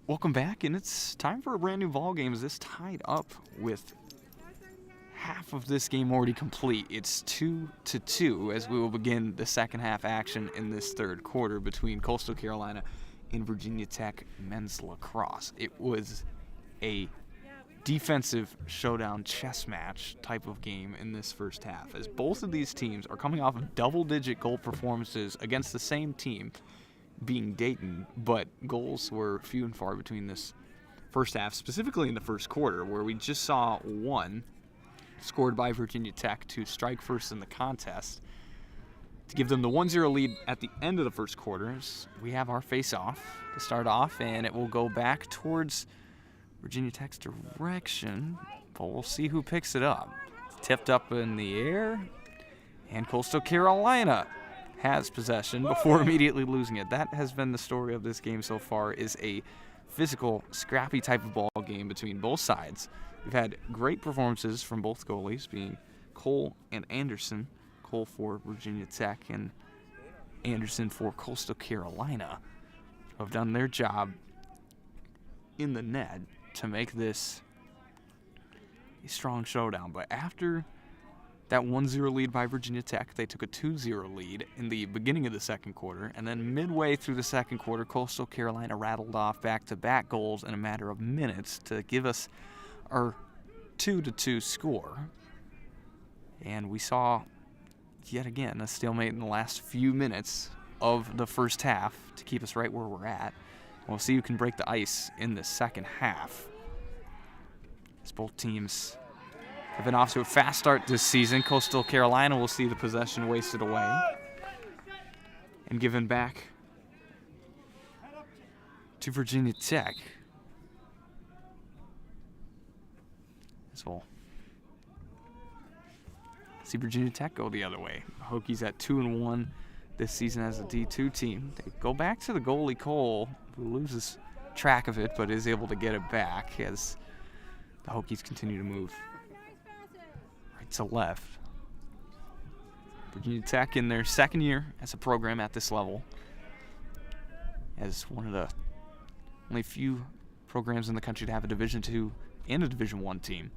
Welcome back, and it's time for a brand new ball game. As this tied up with half of this game already complete. It's 2-2 as we will begin the second half action in this third quarter between Coastal Carolina and Virginia Tech men's lacrosse. It was a defensive showdown chess match type of game in this first half, as both of these teams are coming off of double-digit goal performances against the same team, being Dayton, but goals were few and far between this first half, specifically in the first quarter, where we just saw one scored by Virginia Tech to strike first in the contest to give them the 1-0 lead at the end of the first quarters. We have our face-off to start off, and it will go back towards Virginia Tech's direction, but we'll see who picks it up. It's tipped up in the air, and Coastal Carolina has possession before immediately losing it. That has been the story of this game so far, is a physical, scrappy type of ball game between both sides. We've had great performances from both goalies, being Cole and Anderson. Cole for Virginia Tech and Anderson for Coastal Carolina, who have done their job in the net to make this a strong showdown. But after that 1-0 lead by Virginia Tech, they took a 2-0 lead in the beginning of the second quarter, and then midway through the second quarter, Coastal Carolina rattled off back-to-back goals in a matter of minutes to give us our 2-2 score. And we saw, yet again, a stalemate in the last few minutes of the first half to keep us right where we're at. We'll see who can break the ice in the second half, as both teams have been off to a fast start this season. Coastal Carolina will see the possession wasted away and given back to Virginia Tech. As we'll see Virginia Tech go the other way. Hokies at 2-1 this season as a D2 team. They go back to the goalie Cole, who loses track of it but is able to get it back as the Hokies continue to move right to left. Virginia Tech in their second year as a program at this level, as one of the only few programs in the country to have a Division II and a Division I team.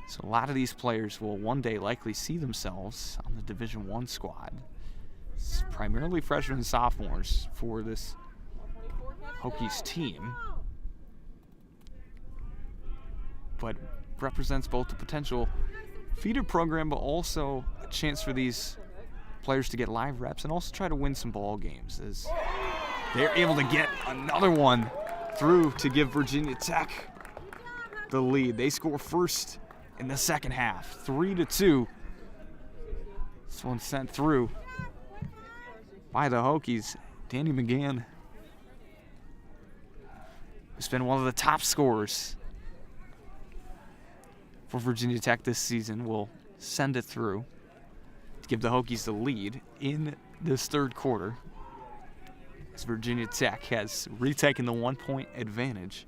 So a lot of these players will one day likely see themselves on the Division I squad. It's primarily freshmen and sophomores for this Hokies team, but represents both the potential feeder program, but also a chance for these players to get live reps and also try to win some ball games, as they're able to get another one through to give Virginia Tech the lead. They score first in the second half, 3-2. This one sent through by the Hokies. Danny McGann, who's been one of the top scorers for Virginia Tech this season, will send it through to give the Hokies the lead in this third quarter, as Virginia Tech has retaken the 1-point advantage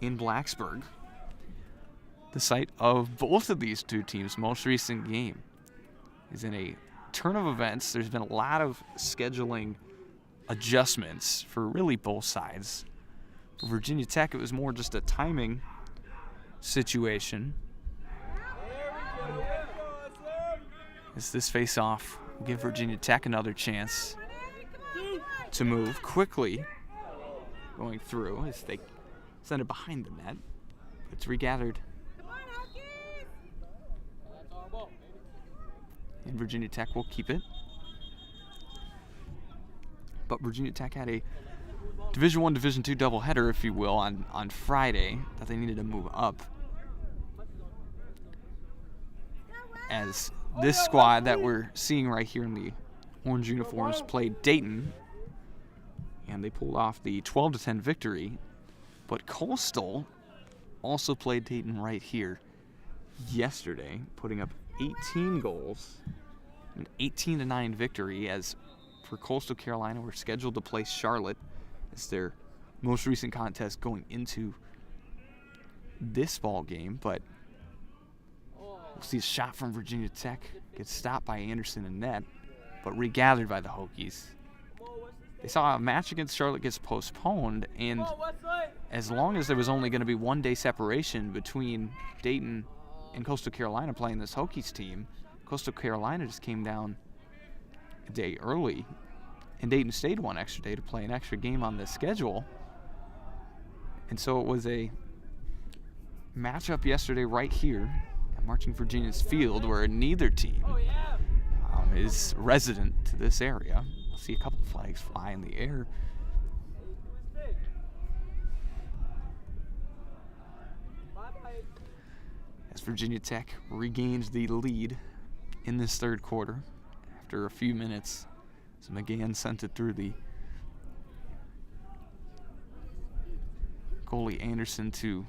in Blacksburg, the site of both of these two teams' most recent game. Is in a turn of events. There's been a lot of scheduling adjustments for really both sides. For Virginia Tech, it was more just a timing situation, as this face-off will give Virginia Tech another chance to move quickly, going through as they send it behind the net. It's regathered, and Virginia Tech will keep it. But Virginia Tech had a Division I, Division II doubleheader, if you will, on Friday that they needed to move up, as this squad that we're seeing right here in the orange uniforms played Dayton, and they pulled off the 12-10 victory. But Coastal also played Dayton right here yesterday, putting up 18 goals, an 18-9 victory, as for Coastal Carolina, we're scheduled to play Charlotte as their most recent contest going into this ball game. But we'll see a shot from Virginia Tech get stopped by Anderson and net, but regathered by the Hokies. they saw a match against Charlotte gets postponed, and as long as there was only going to be 1 day separation between Dayton and Coastal Carolina playing this Hokies team, Coastal Carolina just came down a day early, and Dayton stayed 1 extra day to play an extra game on the schedule. And so it was a matchup yesterday right here at Marching Virginia's field, where neither team is resident to this area. We'll see a couple flags fly in the air. As Virginia Tech regains the lead in this third quarter after a few minutes, so McGann sent it through the goalie Anderson to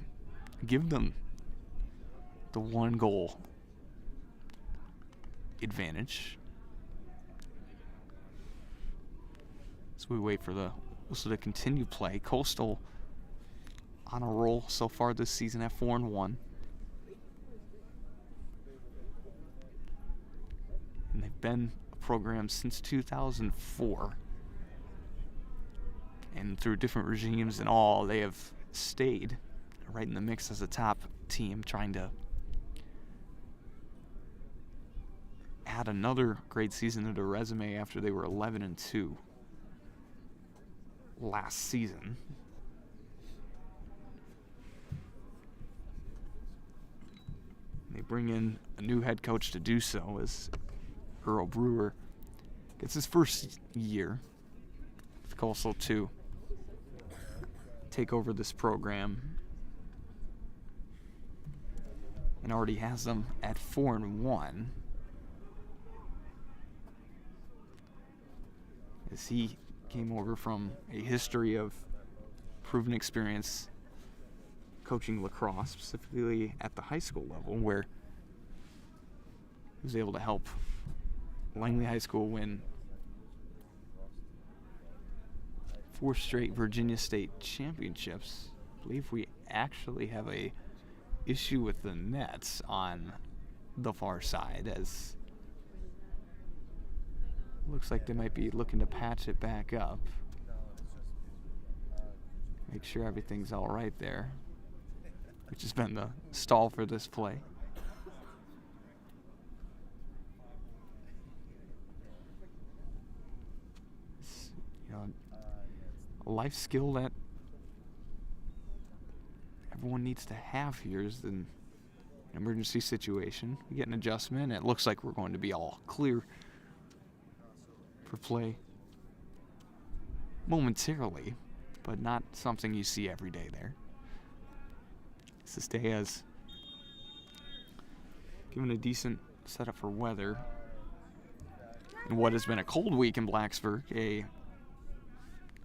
give them the 1 goal advantage. As we wait for the whistle to continue play, Coastal on a roll so far this season at 4-1. And they've been a program since 2004. And through different regimes and all, they have stayed right in the mix as a top team, trying to add another great season to their resume after they were 11-2 last season. They bring in a new head coach to do so, as Earl Brewer gets his first year with Coastal to take over this program, and already has them at 4-1. As he came over from a history of proven experience coaching lacrosse, specifically at the high school level, where he was able to help Langley High School win 4 straight Virginia State championships. I believe we actually have a issue with the nets on the far side, as looks like they might be looking to patch it back up. Make sure everything's all right there, which has been the stall for this play. It's, a life skill that everyone needs to have here is an emergency situation. We get an adjustment. It looks like we're going to be all clear for play momentarily, but not something you see every day there. This day has given a decent setup for weather in what has been a cold week in Blacksburg. A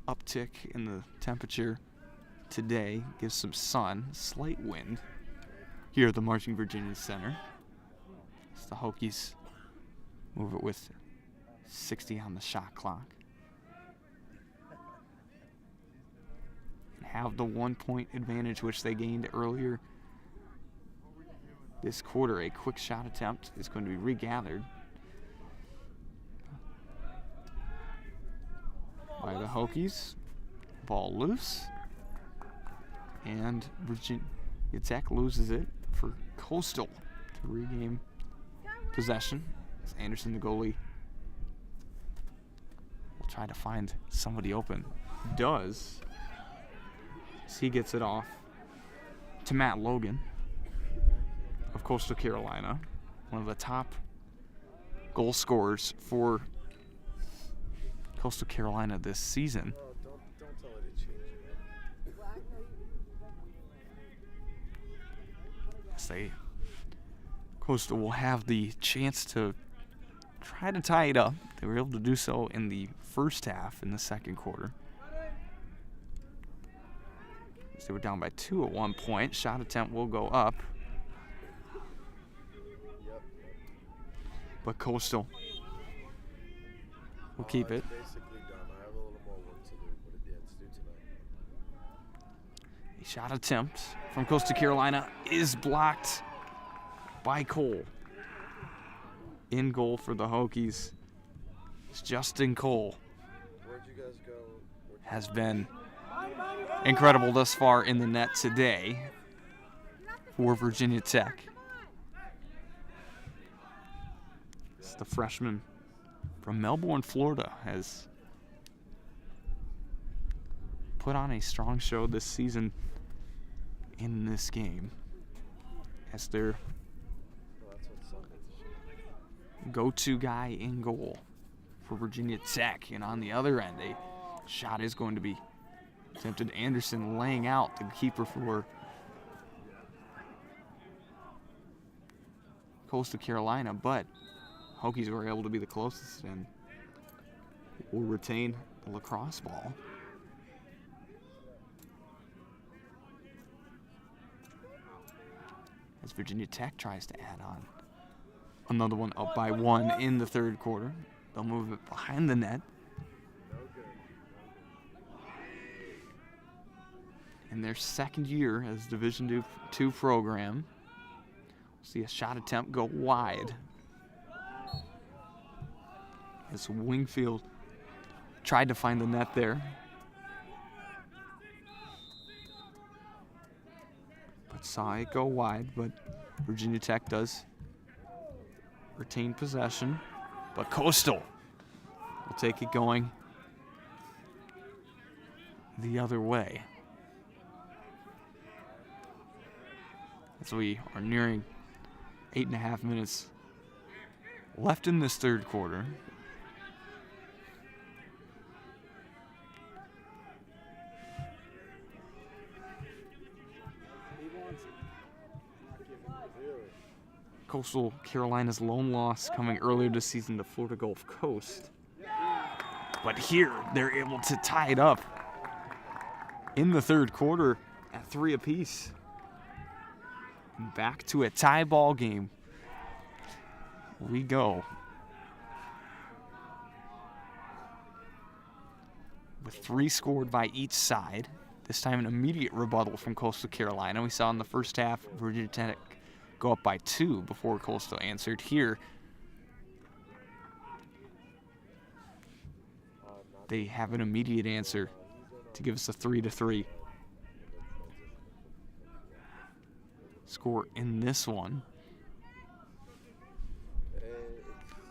uptick in the temperature today gives some sun, slight wind here at the Marching Virginia Center. As the Hokies move it with 60 on the shot clock and have the 1-point advantage which they gained earlier this quarter. A quick shot attempt is going to be regathered by the Hokies. Ball loose, and Virginia Tech loses it for Coastal to regain possession. As Anderson, the goalie, will try to find somebody open. Does. As he gets it off to Matt Logan of Coastal Carolina, one of the top goal scorers for Coastal Carolina this season. Don't tell her to change it. Say Coastal will have the chance to try to tie it up. They were able to do so in the first half in the second quarter. As they were down by 2 at one point. Shot attempt will go up. But Coastal will keep it. Basically done. I have a little more work to do, but it's due tonight. A shot attempt from Coastal Carolina is blocked by Cole. In goal for the Hokies is Justin Cole. Where'd you guys go has been incredible thus far in the net today for Virginia Tech. It's the freshman from Melbourne, Florida, has put on a strong show this season in this game as their go-to guy in goal for Virginia Tech. And on the other end, a shot is going to be attempted. Anderson laying out the keeper for Coastal Carolina, but Hokies were able to be the closest and will retain the lacrosse ball. As Virginia Tech tries to add on another one, up by 1 in the third quarter. They'll move it behind the net. In their second year as Division II program, we'll see a shot attempt go wide as Wingfield tried to find the net there. But saw it go wide, but Virginia Tech does retain possession. But Coastal will take it going the other way. As we are nearing 8.5 minutes left in this third quarter. Coastal Carolina's lone loss coming earlier this season to Florida Gulf Coast. But here, they're able to tie it up in the third quarter at 3 apiece. Back to a tie ball game we go. With 3 scored by each side. This time an immediate rebuttal from Coastal Carolina. We saw in the first half Virginia Tech go up by 2 before Coastal answered. Here, they have an immediate answer to give us a 3-3 score in this one.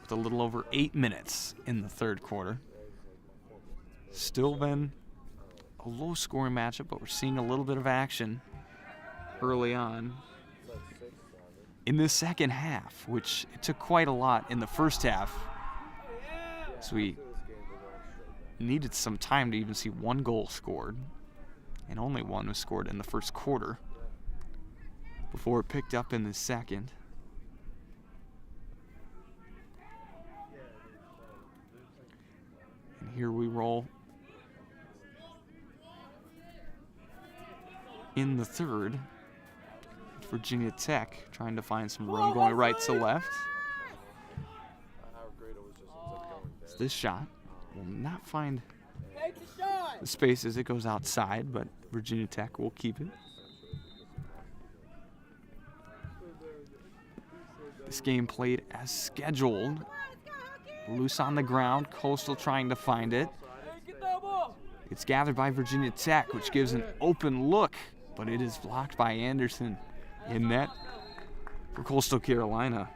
With a little over 8 minutes in the third quarter. Still been a low-scoring matchup, but we're seeing a little bit of action early on in this second half, which it took quite a lot in the first half. So we needed some time to even see 1 goal scored, and only 1 was scored in the first quarter before it picked up in the second. And here we roll in the third. Virginia Tech trying to find some room, going right to left. This shot will not find the space as it goes outside, but Virginia Tech will keep it. This game played as scheduled. Loose on the ground, Coastal trying to find it. It's gathered by Virginia Tech, which gives an open look, but it is blocked by Anderson. In net for Coastal Carolina.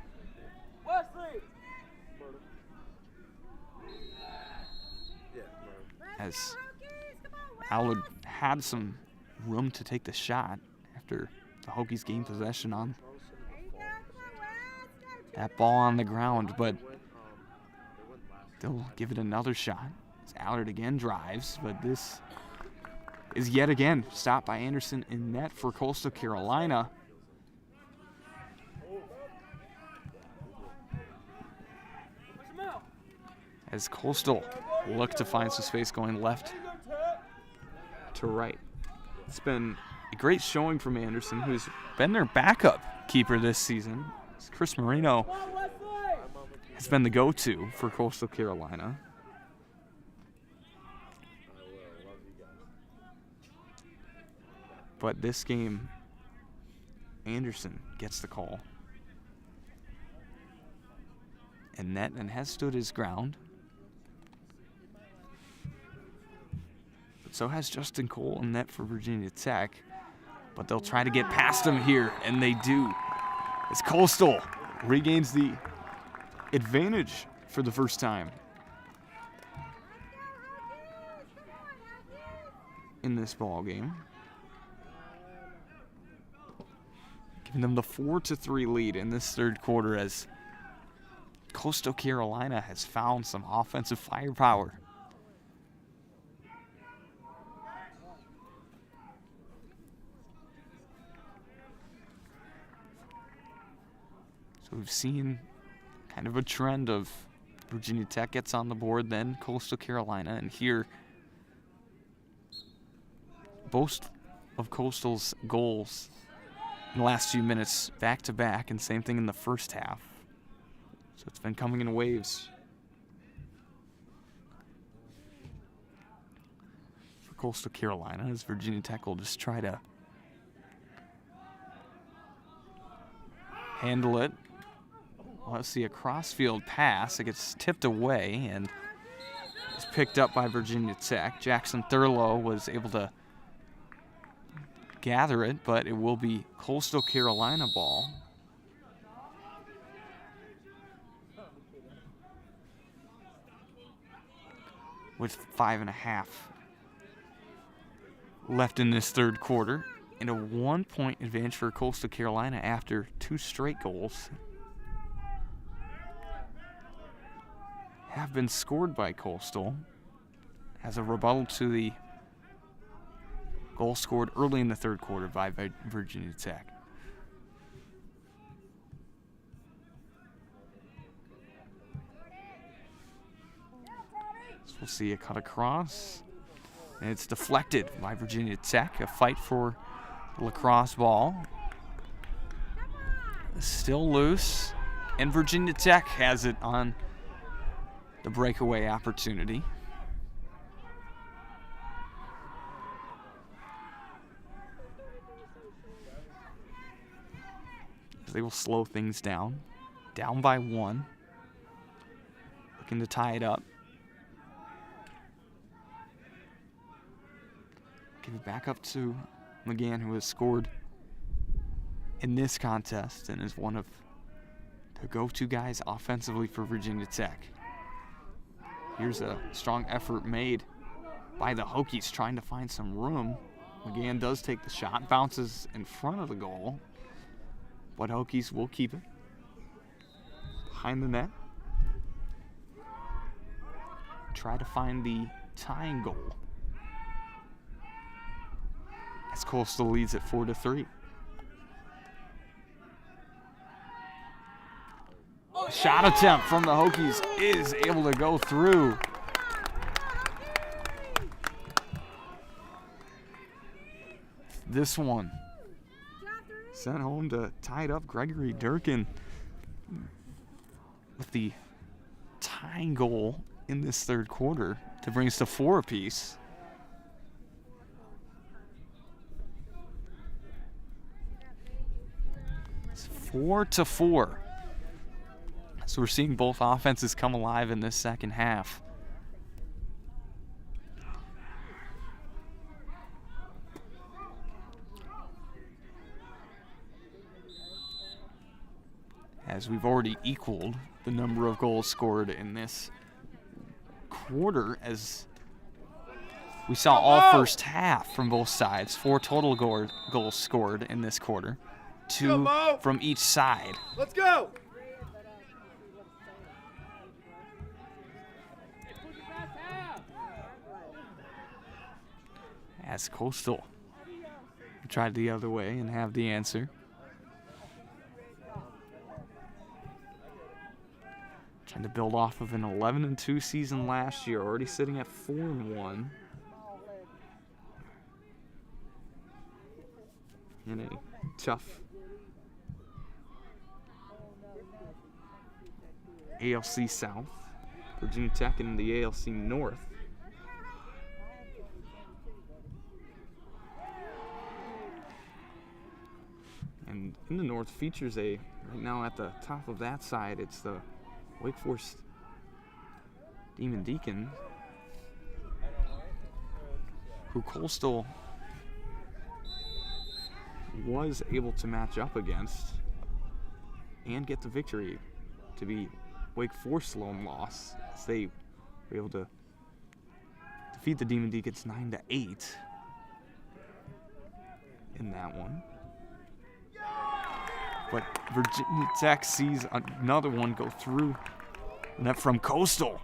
As Allard had some room to take the shot after the Hokies gained possession on that ball on the ground, but they'll give it another shot. As Allard again drives, but this is yet again stopped by Anderson in net for Coastal Carolina. As Coastal look to find some space going left to right. It's been a great showing from Anderson, who's been their backup keeper this season. Chris Marino has been the go-to for Coastal Carolina. But this game, Anderson gets the call. And net and has stood his ground. So has Justin Cole in net for Virginia Tech. But they'll try to get past him here, and they do. As Coastal regains the advantage for the first time in this ball game, giving them the 4-3 lead in this third quarter as Coastal Carolina has found some offensive firepower. So we've seen kind of a trend of Virginia Tech gets on the board, then Coastal Carolina, and here both of Coastal's goals in the last few minutes back to back, and same thing in the first half. So it's been coming in waves. For Coastal Carolina, as Virginia Tech will just try to handle it. Let's see a crossfield pass. It gets tipped away and is picked up by Virginia Tech. Jackson Thurlow was able to gather it, but it will be Coastal Carolina ball. With 5.5 left in this third quarter, and a 1-point advantage for Coastal Carolina after 2 straight goals have been scored by Coastal as a rebuttal to the goal scored early in the third quarter by Virginia Tech. So we'll see a cut across, and it's deflected by Virginia Tech. A fight for the lacrosse ball. Still loose, and Virginia Tech has it on the breakaway opportunity. They will slow things down. Down by 1. Looking to tie it up. Give it back up to McGann, who has scored in this contest and is one of the go-to guys offensively for Virginia Tech. Here's a strong effort made by the Hokies trying to find some room. McGann does take the shot, bounces in front of the goal, but Hokies will keep it behind the net. Try to find the tying goal as Coastal leads at 4-3. Shot attempt from the Hokies is able to go through. This one sent home to tie it up. Gregory Durkin with the tying goal in this third quarter to bring us to 4 apiece. It's 4-4. So we're seeing both offenses come alive in this second half. As we've already equaled the number of goals scored in this quarter, as we saw all first half from both sides. 4 total goals scored in this quarter. 2 from each side. Let's go! As Coastal tried the other way and have the answer. Trying to build off of an 11-2 season last year, already sitting at 4-1. In a tough ALC South. Virginia Tech in the ALC North. And in the North features right now at the top of that side, it's the Wake Forest Demon Deacons, who Coastal was able to match up against and get the victory, to be Wake Forest's lone loss, as they were able to defeat the Demon Deacons 9-8 in that one. But Virginia Tech sees another one go through, and that from Coastal.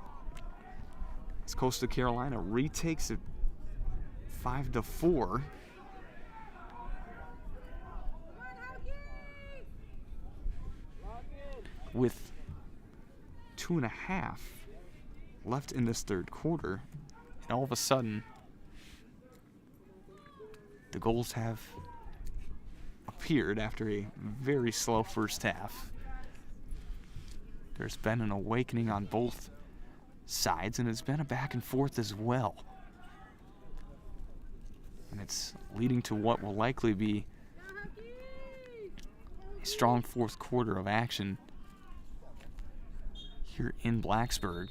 As Coastal Carolina retakes it 5-4. With 2.5 left in this third quarter, and all of a sudden, the goals have appeared after a very slow first half. There's been an awakening on both sides, and it's been a back and forth as well. And it's leading to what will likely be a strong fourth quarter of action here in Blacksburg.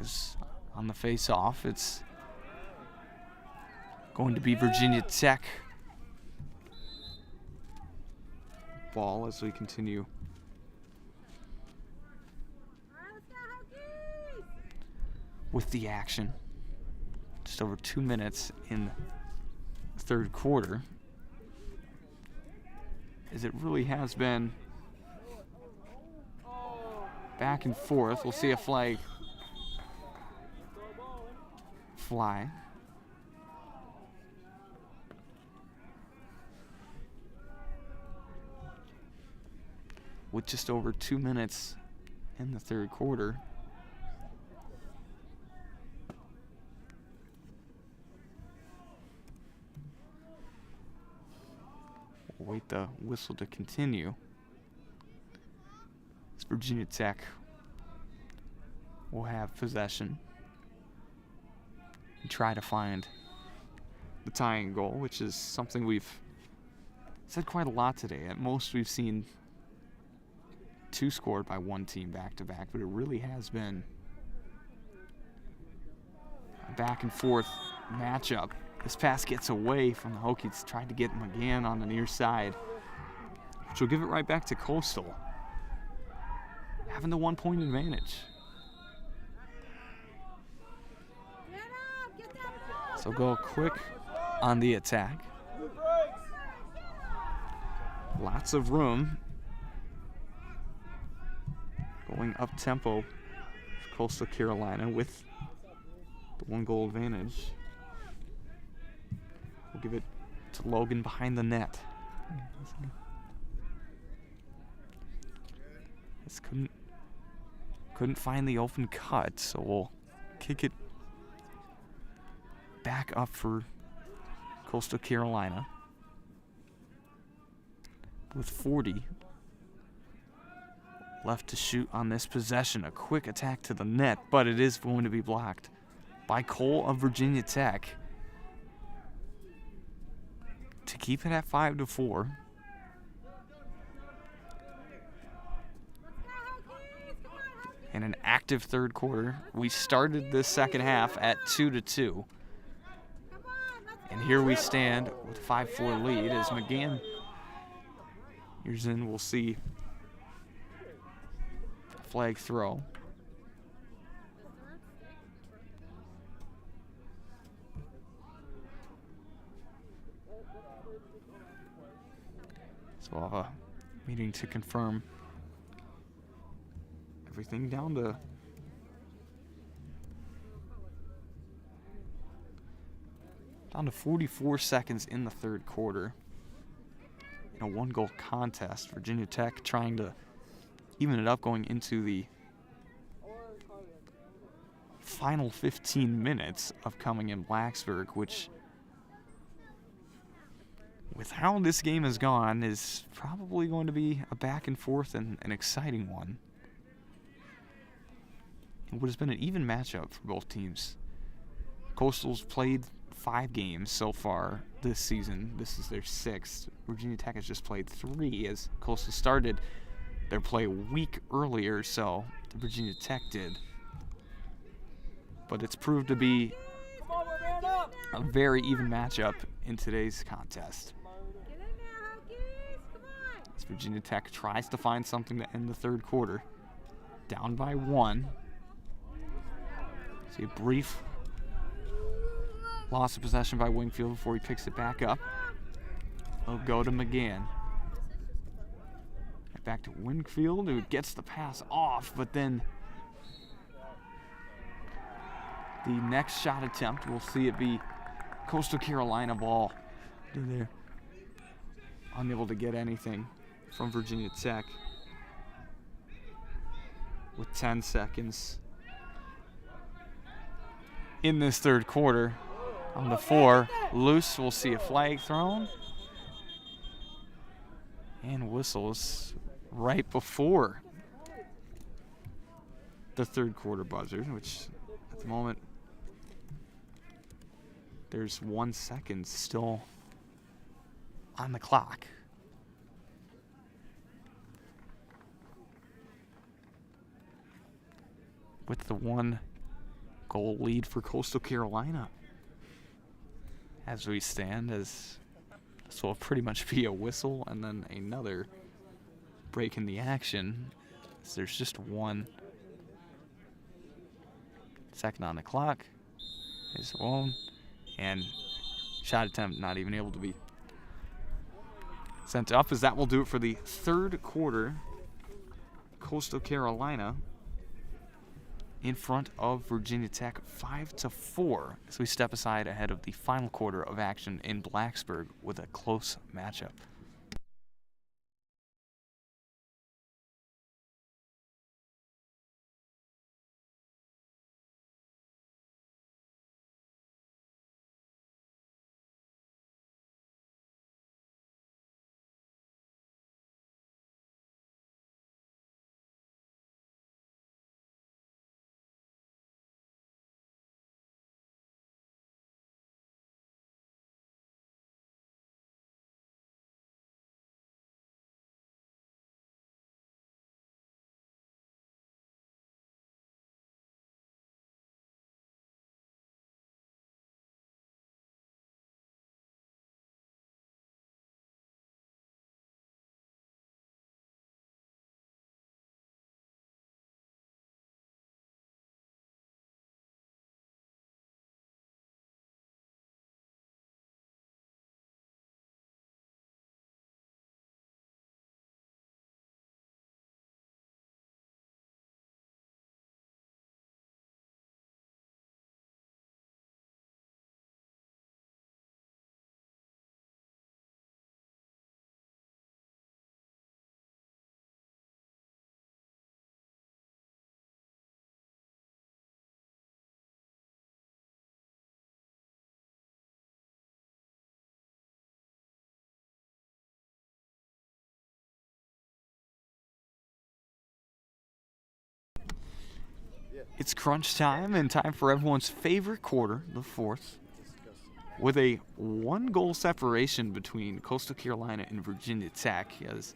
As on the face-off, it's going to be Virginia Tech ball as we continue with the action. Just over 2 minutes in the third quarter, as it really has been back and forth. We'll see a flag fly. With just over 2 minutes in the third quarter. We'll wait the whistle to continue. As Virginia Tech will have possession and try to find the tying goal, which is something we've said quite a lot today. At most, we've seen 2 scored by one team back-to-back, but it really has been a back-and-forth matchup. This pass gets away from the Hokies, tried to get him again on the near side, which will give it right back to Coastal, having the 1-point advantage. So go quick on the attack. Lots of room. Going up tempo for Coastal Carolina with the 1-goal advantage. We'll give it to Logan behind the net. This couldn't find the open cut, so we'll kick it back up for Coastal Carolina with 40 left to shoot on this possession. A quick attack to the net, but it is going to be blocked by Cole of Virginia Tech to keep it at 5-4. In an active third quarter, we started this second half at 2-2. And here we stand with a 5-4 lead as McGann here's in. We'll see a flag throw. So meeting to confirm everything down to down to 44 seconds in the third quarter. In a 1-goal contest, Virginia Tech trying to even it up going into the final 15 minutes of coming in Blacksburg, which, with how this game has gone, is probably going to be a back and forth and an exciting one. It would have been an even matchup for both teams. Coastal's played 5 games so far this season. This is their 6th. Virginia Tech has just played 3 as Coastal started their play a week earlier, so Virginia Tech did. But it's proved to be a very even matchup in today's contest. Get in there, Hokies! Come on! As Virginia Tech tries to find something to end the third quarter. Down by 1. See a brief loss of possession by Wingfield before he picks it back up. He'll go to McGann. Back to Wingfield, who gets the pass off, but then the next shot attempt, we'll see it be Coastal Carolina ball. They're unable to get anything from Virginia Tech with 10 seconds in this third quarter. On the 4, loose, we'll see a flag thrown. And whistles right before the third quarter buzzer, which at the moment there's 1 second still on the clock. With the 1-goal lead for Coastal Carolina as we stand, as this will pretty much be a whistle and then another break in the action. So there's just 1 second on the clock. There's one, and shot attempt not even able to be sent up, as that will do it for the third quarter. Coastal Carolina in front of Virginia Tech 5-4 as we step aside ahead of the final quarter of action in Blacksburg with a close matchup. It's crunch time and time for everyone's favorite quarter, the fourth, with a 1-goal separation between Coastal Carolina and Virginia Tech, as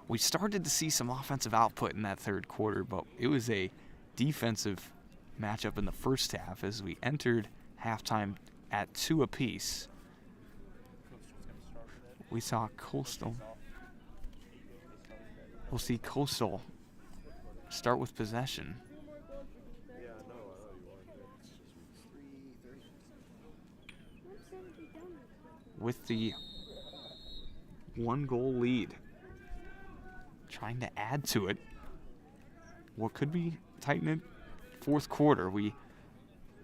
we started to see some offensive output in that third quarter, but it was a defensive matchup in the first half as we entered halftime at 2 apiece. We saw Coastal. We'll see Coastal start with possession. With the 1-goal lead, trying to add to it what could be tightened fourth quarter. We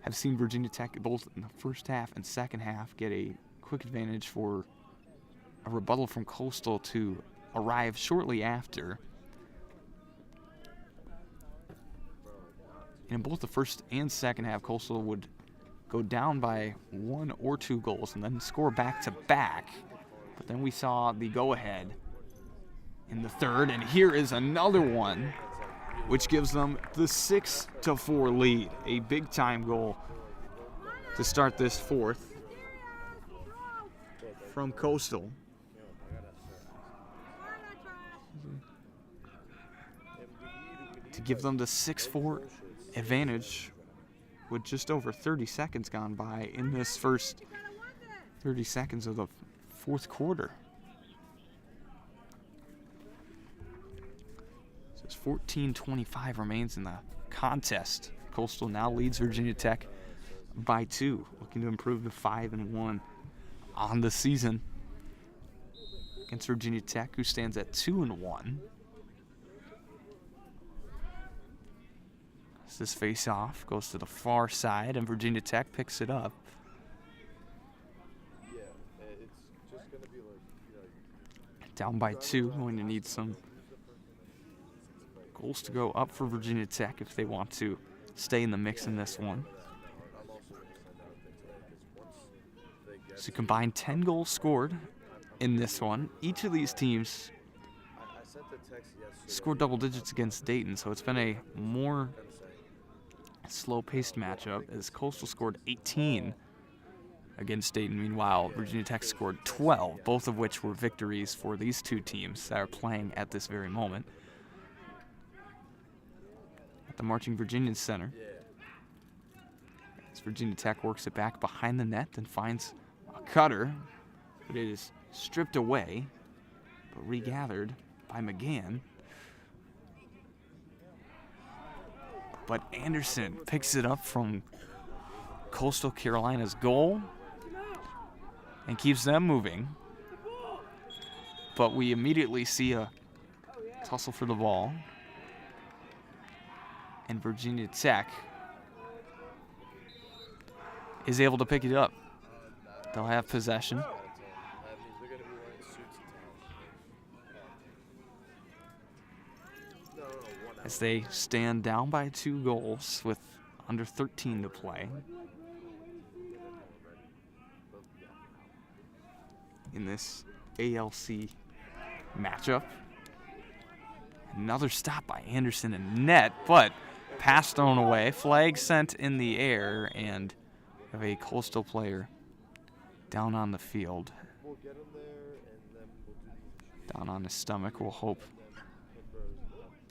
have seen Virginia Tech both in the first half and second half get a quick advantage for a rebuttal from Coastal to arrive shortly after. In both the first and second half, Coastal would go down by 1 or 2 goals and then score back-to-back. But then we saw the go-ahead in the third, and here is another one, which gives them the 6-4 lead. A big-time goal to start this fourth from Coastal. To give them the 6-4 advantage with just over 30 seconds gone by in this first 30 seconds of the fourth quarter. So it's 14-25 remains in the contest. Coastal now leads Virginia Tech by 2, looking to improve to 5-1 on the season against Virginia Tech, who stands at 2-1. As this face-off goes to the far side, and Virginia Tech picks it up. Yeah, it's just gonna be like, Down by 2, going to need some goals to go up for Virginia Tech if they want to stay in the mix in this one. I'm also gonna send out a thing today because once they get So combined 10 goals scored in this one. Each of these teams I sent the text yesterday. scored double digits against Dayton, so it's been a more I'm saying, slow-paced matchup as Coastal scored 18 against Dayton. Meanwhile, Virginia Tech scored 12, both of which were victories for these two teams that are playing at this very moment. At the Marching Virginians Center, as Virginia Tech works it back behind the net and finds a cutter, but it is stripped away, but regathered by McGann. But Anderson picks it up from Coastal Carolina's goal and keeps them moving. But we immediately see a tussle for the ball. And Virginia Tech is able to pick it up. They'll have possession. that means they're gonna be wearing suits and ties. No, 1 hour. As they stand down by 2 goals with under 13 to play in this ALC matchup. Another stop by Anderson in net, but pass thrown away, flag sent in the air, and have a Coastal player down on the field, We'll get him there and then we'll do down on his stomach. We'll hope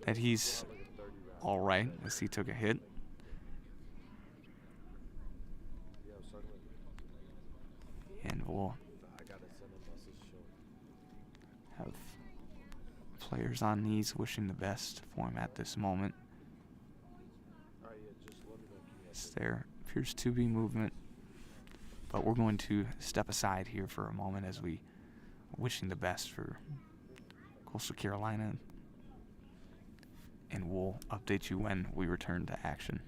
that he's all right as he took a hit. And we'll I gotta send a message showing. have players on knees wishing the best for him at this moment. Alright, yeah, just let me know. As there appears to be movement, but we're going to step aside here for a moment as we are wishing the best for Coastal Carolina, and we'll update you when we return to action.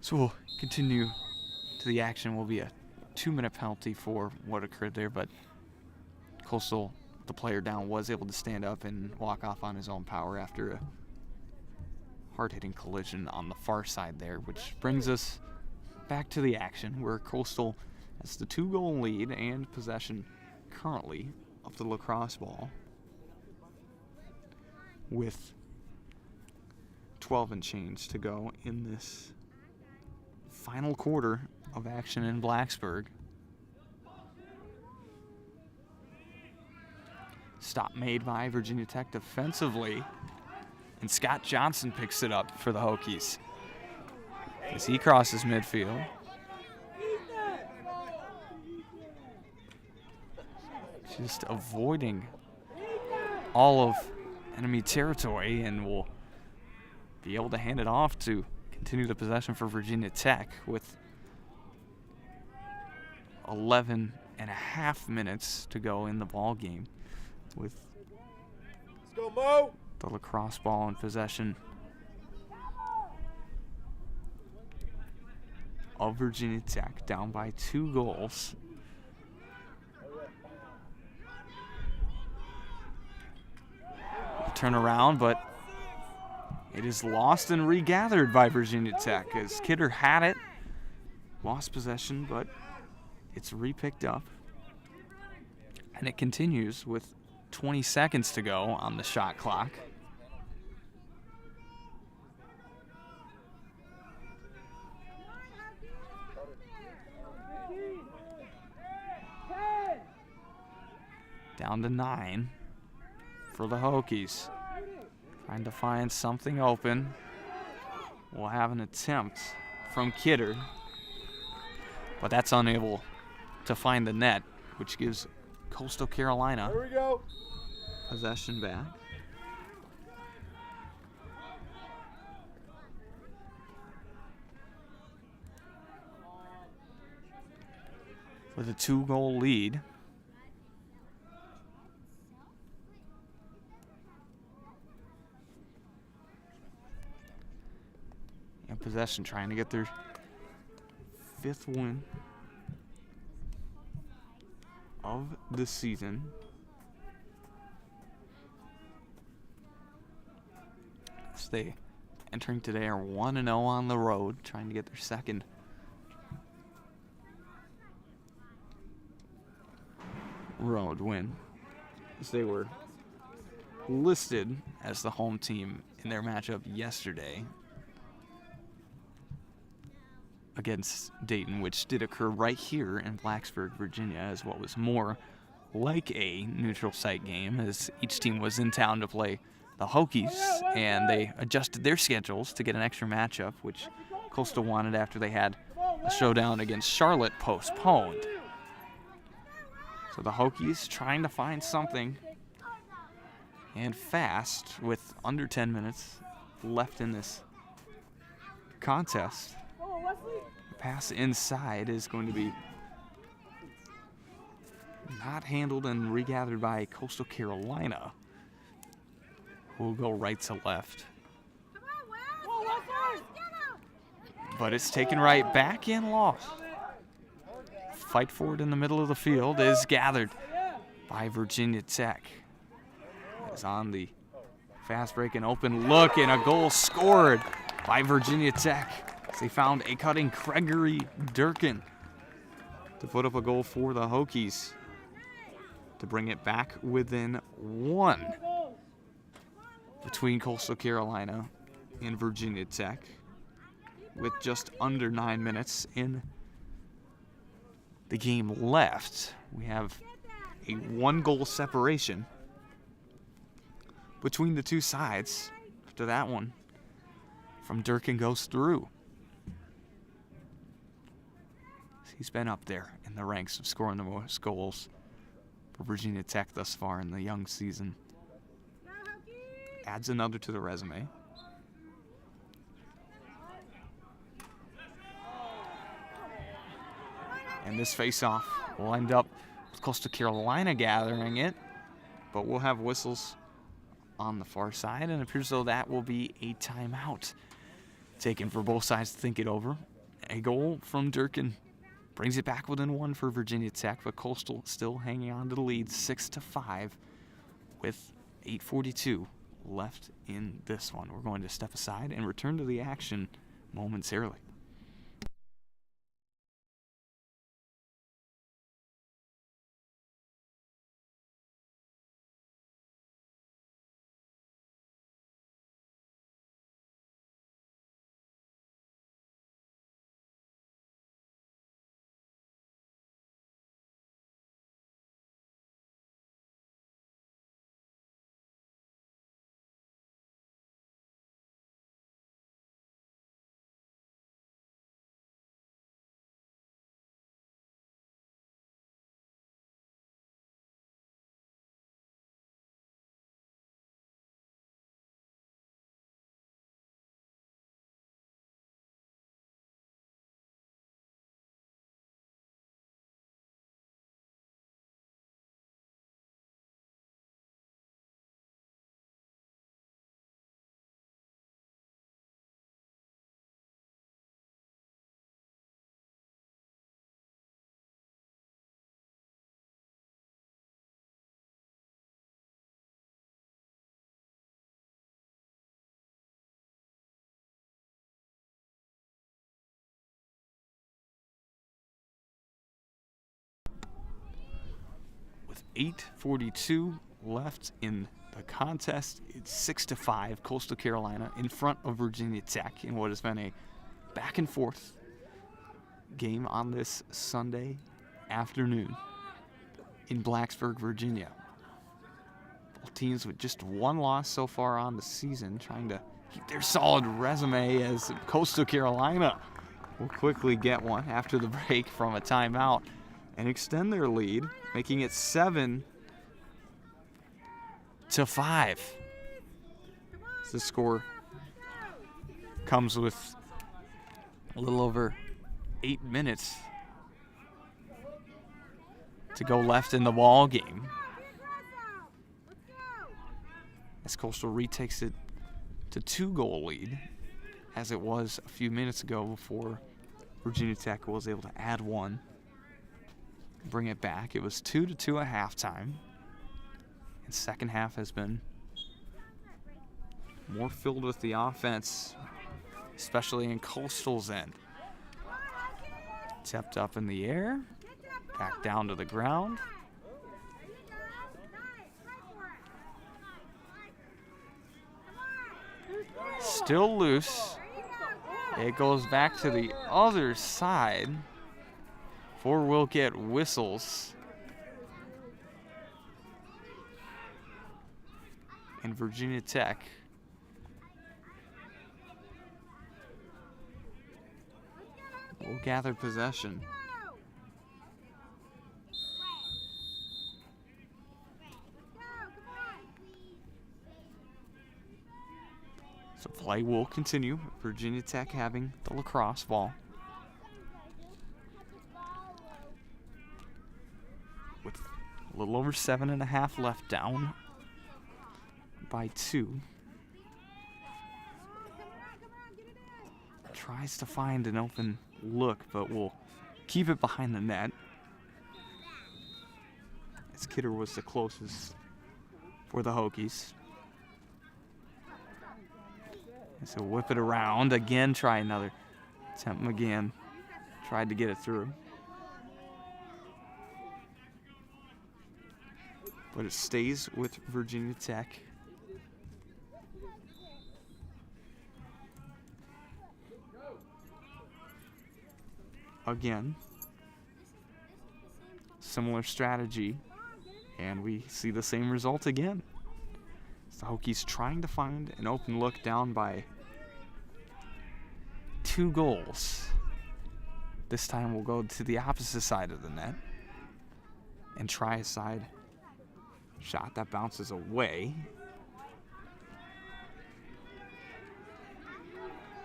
So we'll continue to the action. Will be a 2-minute penalty for what occurred there, but Coastal, the player down, was able to stand up and walk off on his own power after a hard-hitting collision on the far side there, which brings us back to the action where Coastal has the 2-goal lead and possession currently of the lacrosse ball with 12 and change to go in this final quarter of action in Blacksburg. Stop made by Virginia Tech defensively. And Scott Johnson picks it up for the Hokies as he crosses midfield. Just avoiding all of enemy territory, and will be able to hand it off to continue the possession for Virginia Tech with 11 and a half minutes to go in the ball game, with Let's go, Mo! the lacrosse ball in possession of Virginia Tech, down by 2 goals. Turn around, but it is lost and regathered by Virginia Tech as Kidder had it, lost possession, but it's re-picked up. And it continues with 20 seconds to go on the shot clock. Down to 9 for the Hokies. Trying to find something open. We'll have an attempt from Kidder, but that's unable to find the net, which gives Coastal Carolina Here we go. possession back. With a 2-goal lead. And possession, trying to get their 5th win of the season. As they, entering today, are 1-0 on the road, trying to get their 2nd road win, as they were listed as the home team in their matchup yesterday against Dayton, which did occur right here in Blacksburg, Virginia, as what was more like a neutral site game, as each team was in town to play the Hokies, and they adjusted their schedules to get an extra matchup, which Coastal wanted after they had a showdown against Charlotte postponed. So the Hokies trying to find something, and fast, with under 10 minutes left in this contest. Pass inside is going to be not handled and regathered by Coastal Carolina, who will go right to left. But it's taken right back and lost. Fight for it in the middle of the field is gathered by Virginia Tech. It's on the fast break and open look, and a goal scored by Virginia Tech. They found a cutting Gregory Durkin to put up a goal for the Hokies to bring it back within 1 between Coastal Carolina and Virginia Tech, with just under 9 minutes in the game left. We have a 1-goal separation between the two sides after that one from Durkin goes through. He's been up there in the ranks of scoring the most goals for Virginia Tech thus far in the young season. Adds another to the resume. And this face-off will end up with Coastal Carolina gathering it, but we'll have whistles on the far side, and it appears though that will be a timeout taken for both sides to think it over. A goal from Durkin brings it back within 1 for Virginia Tech, but Coastal still hanging on to the lead 6-5 with 8:42 left in this one. We're going to step aside and return to the action momentarily. 8:42 left in the contest. It's 6-5, Coastal Carolina in front of Virginia Tech in what has been a back and forth game on this Sunday afternoon in Blacksburg, Virginia. Both teams with just one loss so far on the season, trying to keep their solid resume, as Coastal Carolina will quickly get one after the break from a timeout and extend their lead, making it 7-5. The score comes with a little over 8 minutes to go left in the ball game, as Coastal retakes it to 2-goal lead, as it was a few minutes ago before Virginia Tech was able to add one, bring it back. It was 2-2 at halftime, and second half has been more filled with the offense, especially in Coastal's end. Tipped up in the air, back down to the ground. Still loose. It goes back to the other side, for we'll get whistles. And Virginia Tech will gather possession. So play will continue. Virginia Tech having the lacrosse ball. With a little over 7.5 left, down by 2. Tries to find an open look, but will keep it behind the net. As Kidder was the closest for the Hokies. So whip it around again, try another attempt again. Tried to get it through, but it stays with Virginia Tech. Again, similar strategy, and we see the same result again. The Hokies trying to find an open look down by 2 goals. This time we'll go to the opposite side of the net and try a side shot that bounces away.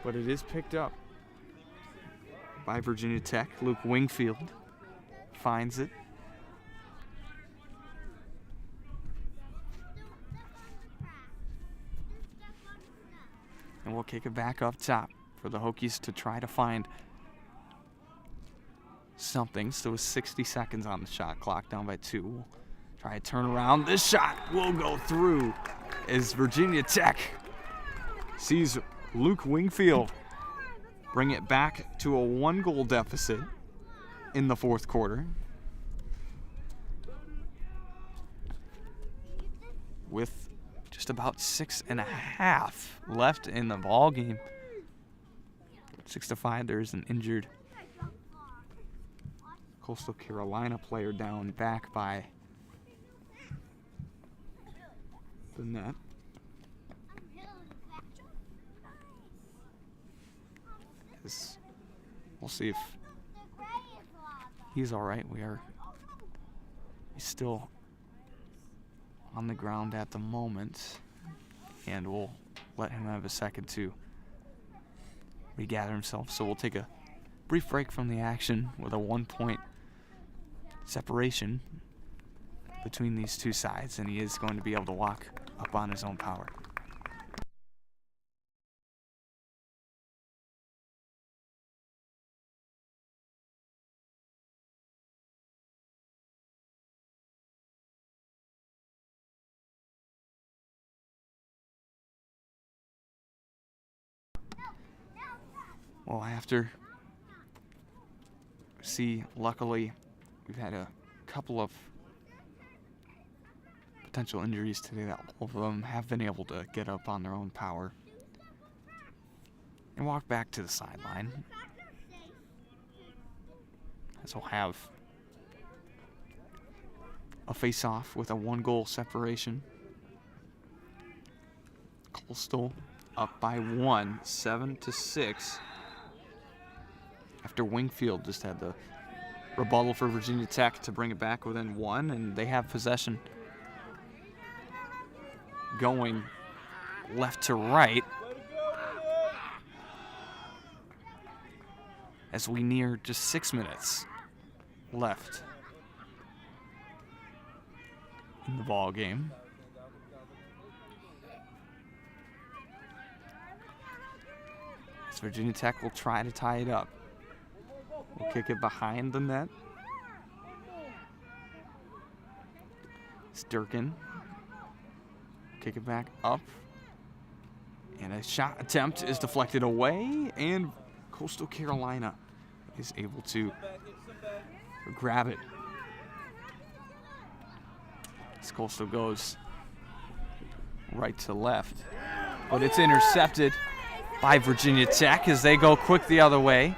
But it is picked up by Virginia Tech. Luke Wingfield finds it. And we'll kick it back up top for the Hokies to try to find something. Still with 60 seconds on the shot clock, down by 2. We'll try to turn around. This shot will go through as Virginia Tech sees Luke Wingfield bring it back to a 1-goal deficit in the fourth quarter, with just about 6.5 left in the ball game. 6-5. There's an injured Coastal Carolina player down back by the net. We'll see if he's all right. He's still on the ground at the moment, and we'll let him have a second to regather himself. So we'll take a brief break from the action with a 1-point separation between these two sides, and he is going to be able to walk up on his own power. Well, after luckily we've had a couple of potential injuries today that all of them have been able to get up on their own power and walk back to the sideline. As we'll have a face-off with a 1-goal separation. Coastal up by 1, 7-6. After Wingfield just had the rebuttal for Virginia Tech to bring it back within 1, and they have possession going left to right as we near just 6 minutes left in the ball game. As Virginia Tech will try to tie it up. We'll kick it behind the net. It's Durkin. Kick it back up. And a shot attempt is deflected away, and Coastal Carolina is able to grab it. As Coastal goes right to left, but it's intercepted by Virginia Tech as they go quick the other way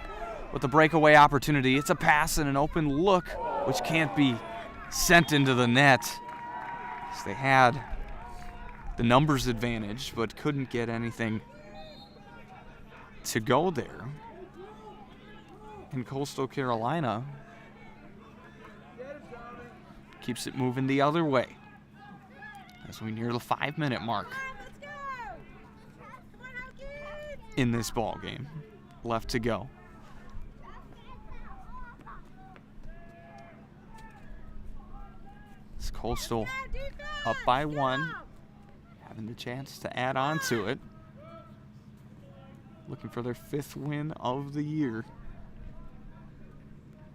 with a breakaway opportunity. It's a pass and an open look, which can't be sent into the net. As they had the numbers advantage, but couldn't get anything to go there. And Coastal Carolina keeps it moving the other way as we near the 5-minute mark in this ball game. Left to go. It's Coastal up by 1, having the chance to add on to it. Looking for their 5th win of the year.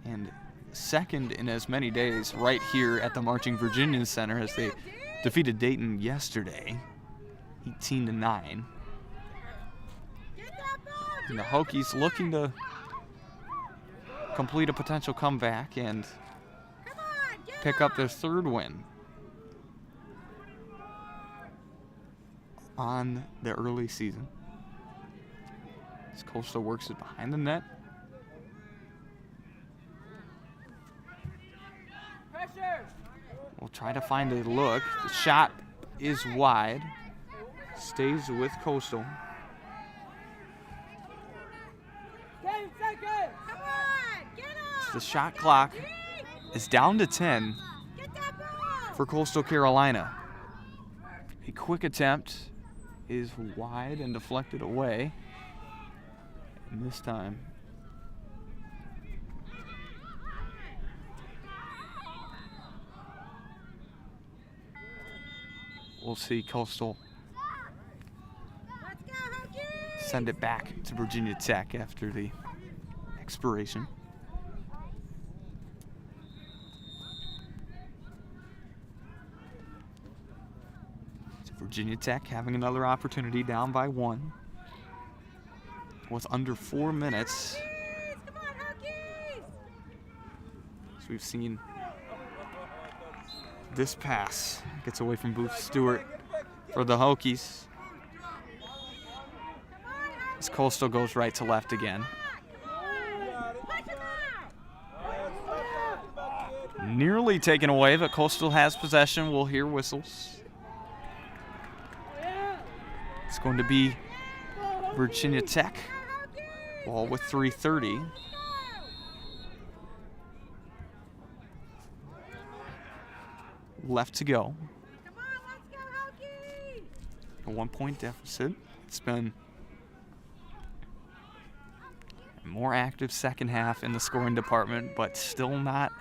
And second in as many days right here at the Marching Virginians Center as they defeated Dayton yesterday, 18-9. And the Hokies looking to complete a potential comeback and pick up their 3rd win on the early season. As Coastal works it behind the net. We'll try to find a look. The shot is wide. Stays with Coastal. 10 seconds. Come on, get up. The shot clock is down to 10 Get that ball. for Coastal Carolina. A quick attempt is wide and deflected away. And this time, we'll see Coastal Let's go, Hokies. send it back to Virginia Tech after the expiration. So Virginia Tech having another opportunity, down by 1 with under 4 minutes. Come on, Hokies. So we've seen this pass gets away from Booth Stewart for the Hokies. As Coastal goes right to left again. Nearly taken away, but Coastal has possession. We'll hear whistles. It's going to be Virginia Tech. Ball with 3:30. Left to go. Come on, let's go, Hokies. A 1-point deficit. It's been a more active second half in the scoring department, but still not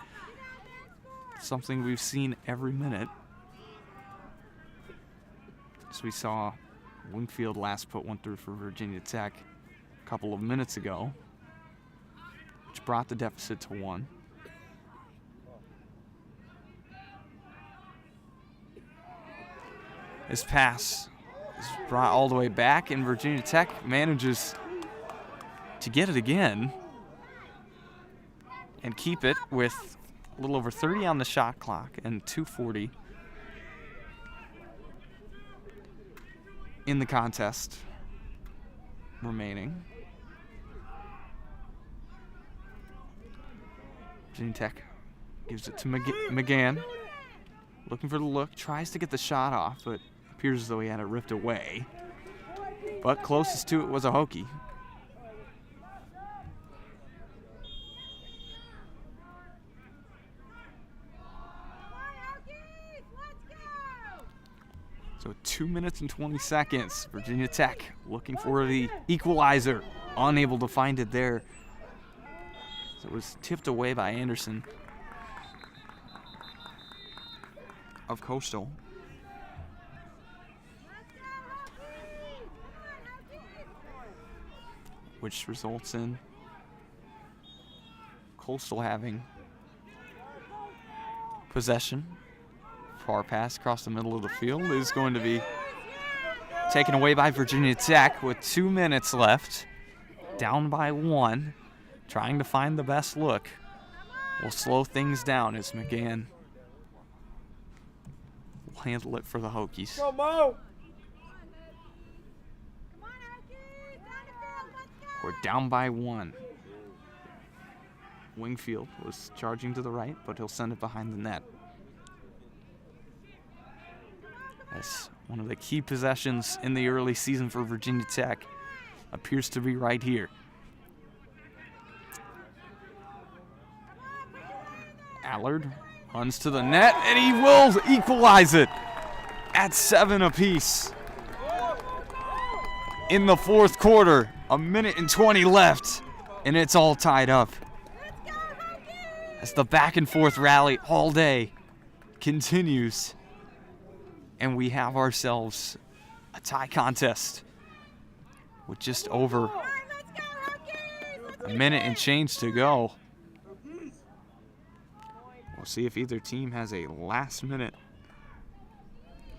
something we've seen every minute. As we saw Wingfield last put one through for Virginia Tech a couple of minutes ago, which brought the deficit to 1. His pass is brought all the way back, and Virginia Tech manages to get it again and keep it with a little over 30 on the shot clock and 2:40 in the contest remaining. Virginia Tech gives it to McGann. Looking for the look, tries to get the shot off, but appears as though he had it ripped away. But closest to it was a Hokie. So 2 minutes and 20 seconds. Virginia Tech looking for the equalizer. Unable to find it there. So it was tipped away by Anderson of Coastal. Which results in Coastal having possession. Far pass across the middle of the field is going to be taken away by Virginia Tech with 2 minutes left. Down by 1. Trying to find the best look. Will slow things down as McGann will handle it for the Hokies. Go, Mo! We're down by 1. Wingfield was charging to the right, but he'll send it behind the net. As one of the key possessions in the early season for Virginia Tech appears to be right here. Allard runs to the net, and he will equalize it at 7 apiece. In the fourth quarter, 1 minute and 20 left, and it's all tied up. As the back and forth rally all day continues, and we have ourselves a tie contest with just over a minute and change to go. We'll see if either team has a last-minute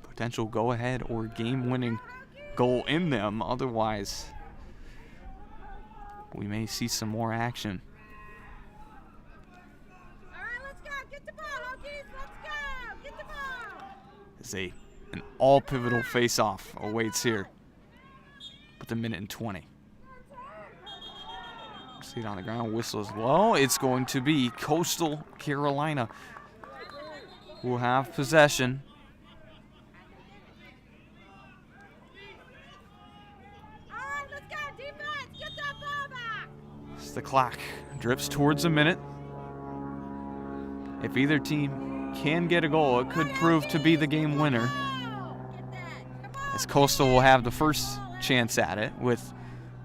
potential go-ahead or game-winning goal in them. Otherwise, we may see some more action. All right, let's go. Get the ball, Hokies. Let's go. Get the ball. As an all-pivotal face-off awaits here with 1 minute and 20. See it on the ground, whistle is low. It's going to be Coastal Carolina who will have possession. All right, let's go. Defense, get that ball back. As the clock drips towards a minute. If either team can get a goal, it could prove to be the game winner, as Coastal will have the first chance at it with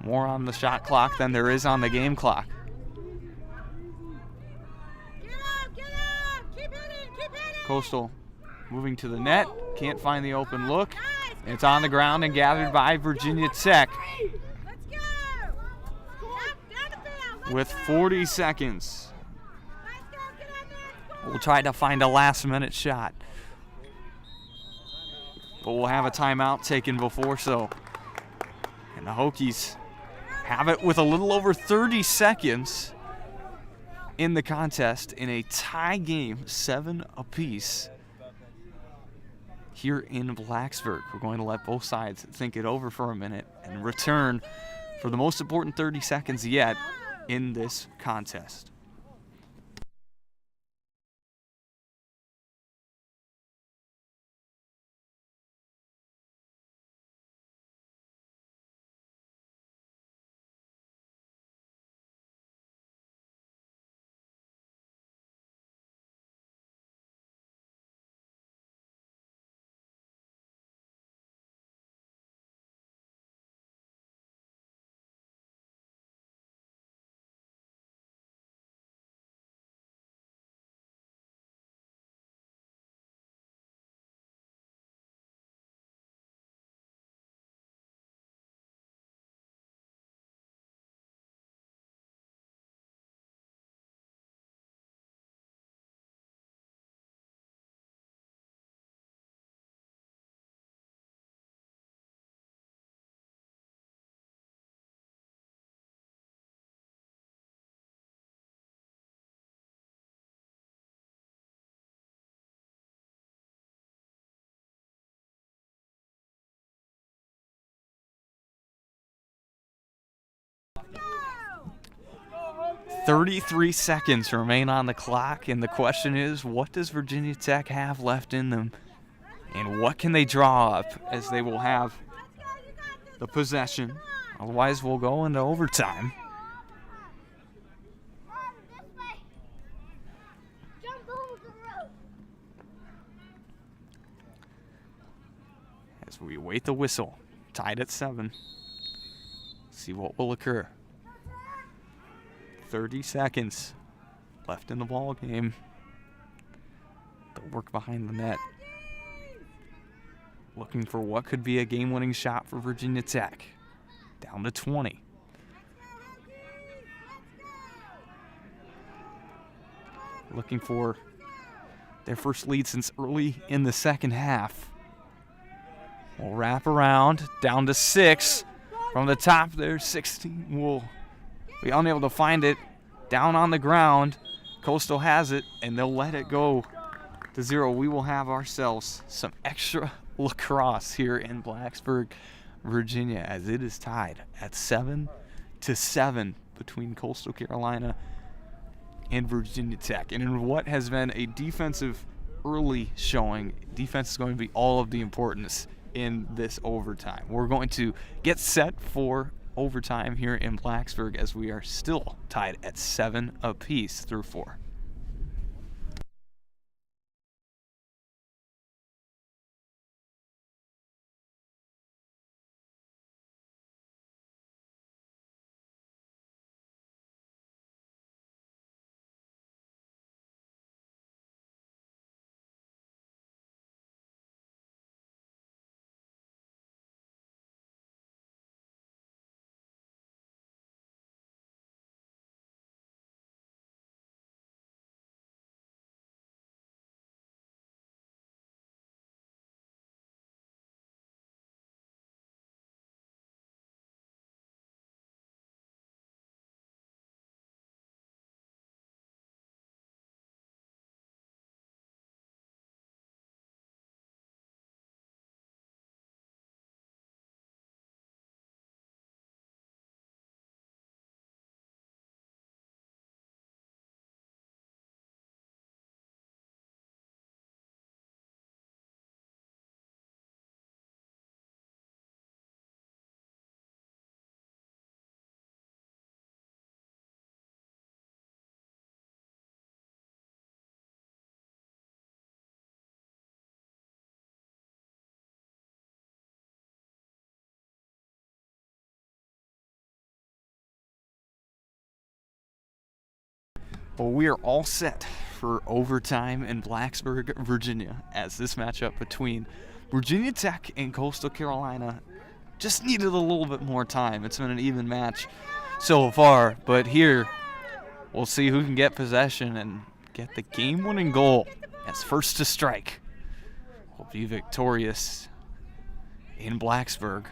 more on the shot clock than there is on the game clock. Get up. Keep hitting. Coastal moving to the net, can't find the open look. It's on the ground and gathered by Virginia Tech Let's go. Down the field. Let's with go. 40 seconds. Let's go. Get on there. Score. We'll try to find a last-minute shot, but we'll have a timeout taken before so. And the Hokies have it with a little over 30 seconds in the contest in a tie game, 7 apiece here in Blacksburg. We're going to let both sides think it over for a minute and return for the most important 30 seconds yet in this contest. 33 seconds remain on the clock, and the question is, what does Virginia Tech have left in them? And what can they draw up, as they will have the possession? Otherwise, we'll go into overtime. As we wait the whistle, tied at 7. See what will occur. 30 seconds left in the ball game. The work behind the net. Looking for what could be a game-winning shot for Virginia Tech. Down to 20. Looking for their first lead since early in the second half. We'll wrap around, down to 6. From the top there, 16 will be unable to find it. Down on the ground, Coastal has it, and they'll let it go to 0. We will have ourselves some extra lacrosse here in Blacksburg, Virginia, as it is tied at 7-7 between Coastal Carolina and Virginia Tech. And in what has been a defensive early showing, defense is going to be all of the importance in this overtime. We're going to get set for overtime here in Blacksburg, as we are still tied at 7 apiece through 4. Well, we are all set for overtime in Blacksburg, Virginia, as this matchup between Virginia Tech and Coastal Carolina just needed a little bit more time. It's been an even match so far, but here we'll see who can get possession and get the game-winning goal as first to strike will be victorious in Blacksburg.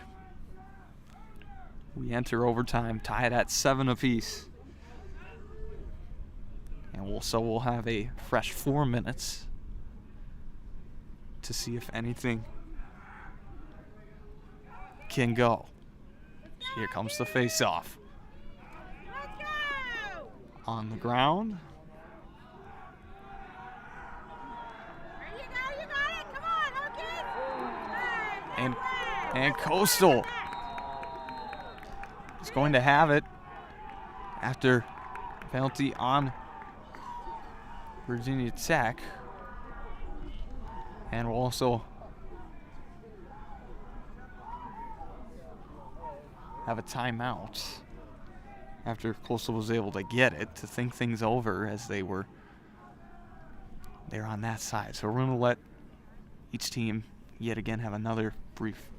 We enter overtime tied at 7 apiece. And we'll have a fresh 4 minutes to see if anything can go. Here comes the face-off. On the ground. You got it. Come on, Hokies. And Coastal is going to have it after penalty on Virginia Tech. And we'll also have a timeout after Coastal was able to get it to think things over, as they're on that side. So we're going to let each team yet again have another brief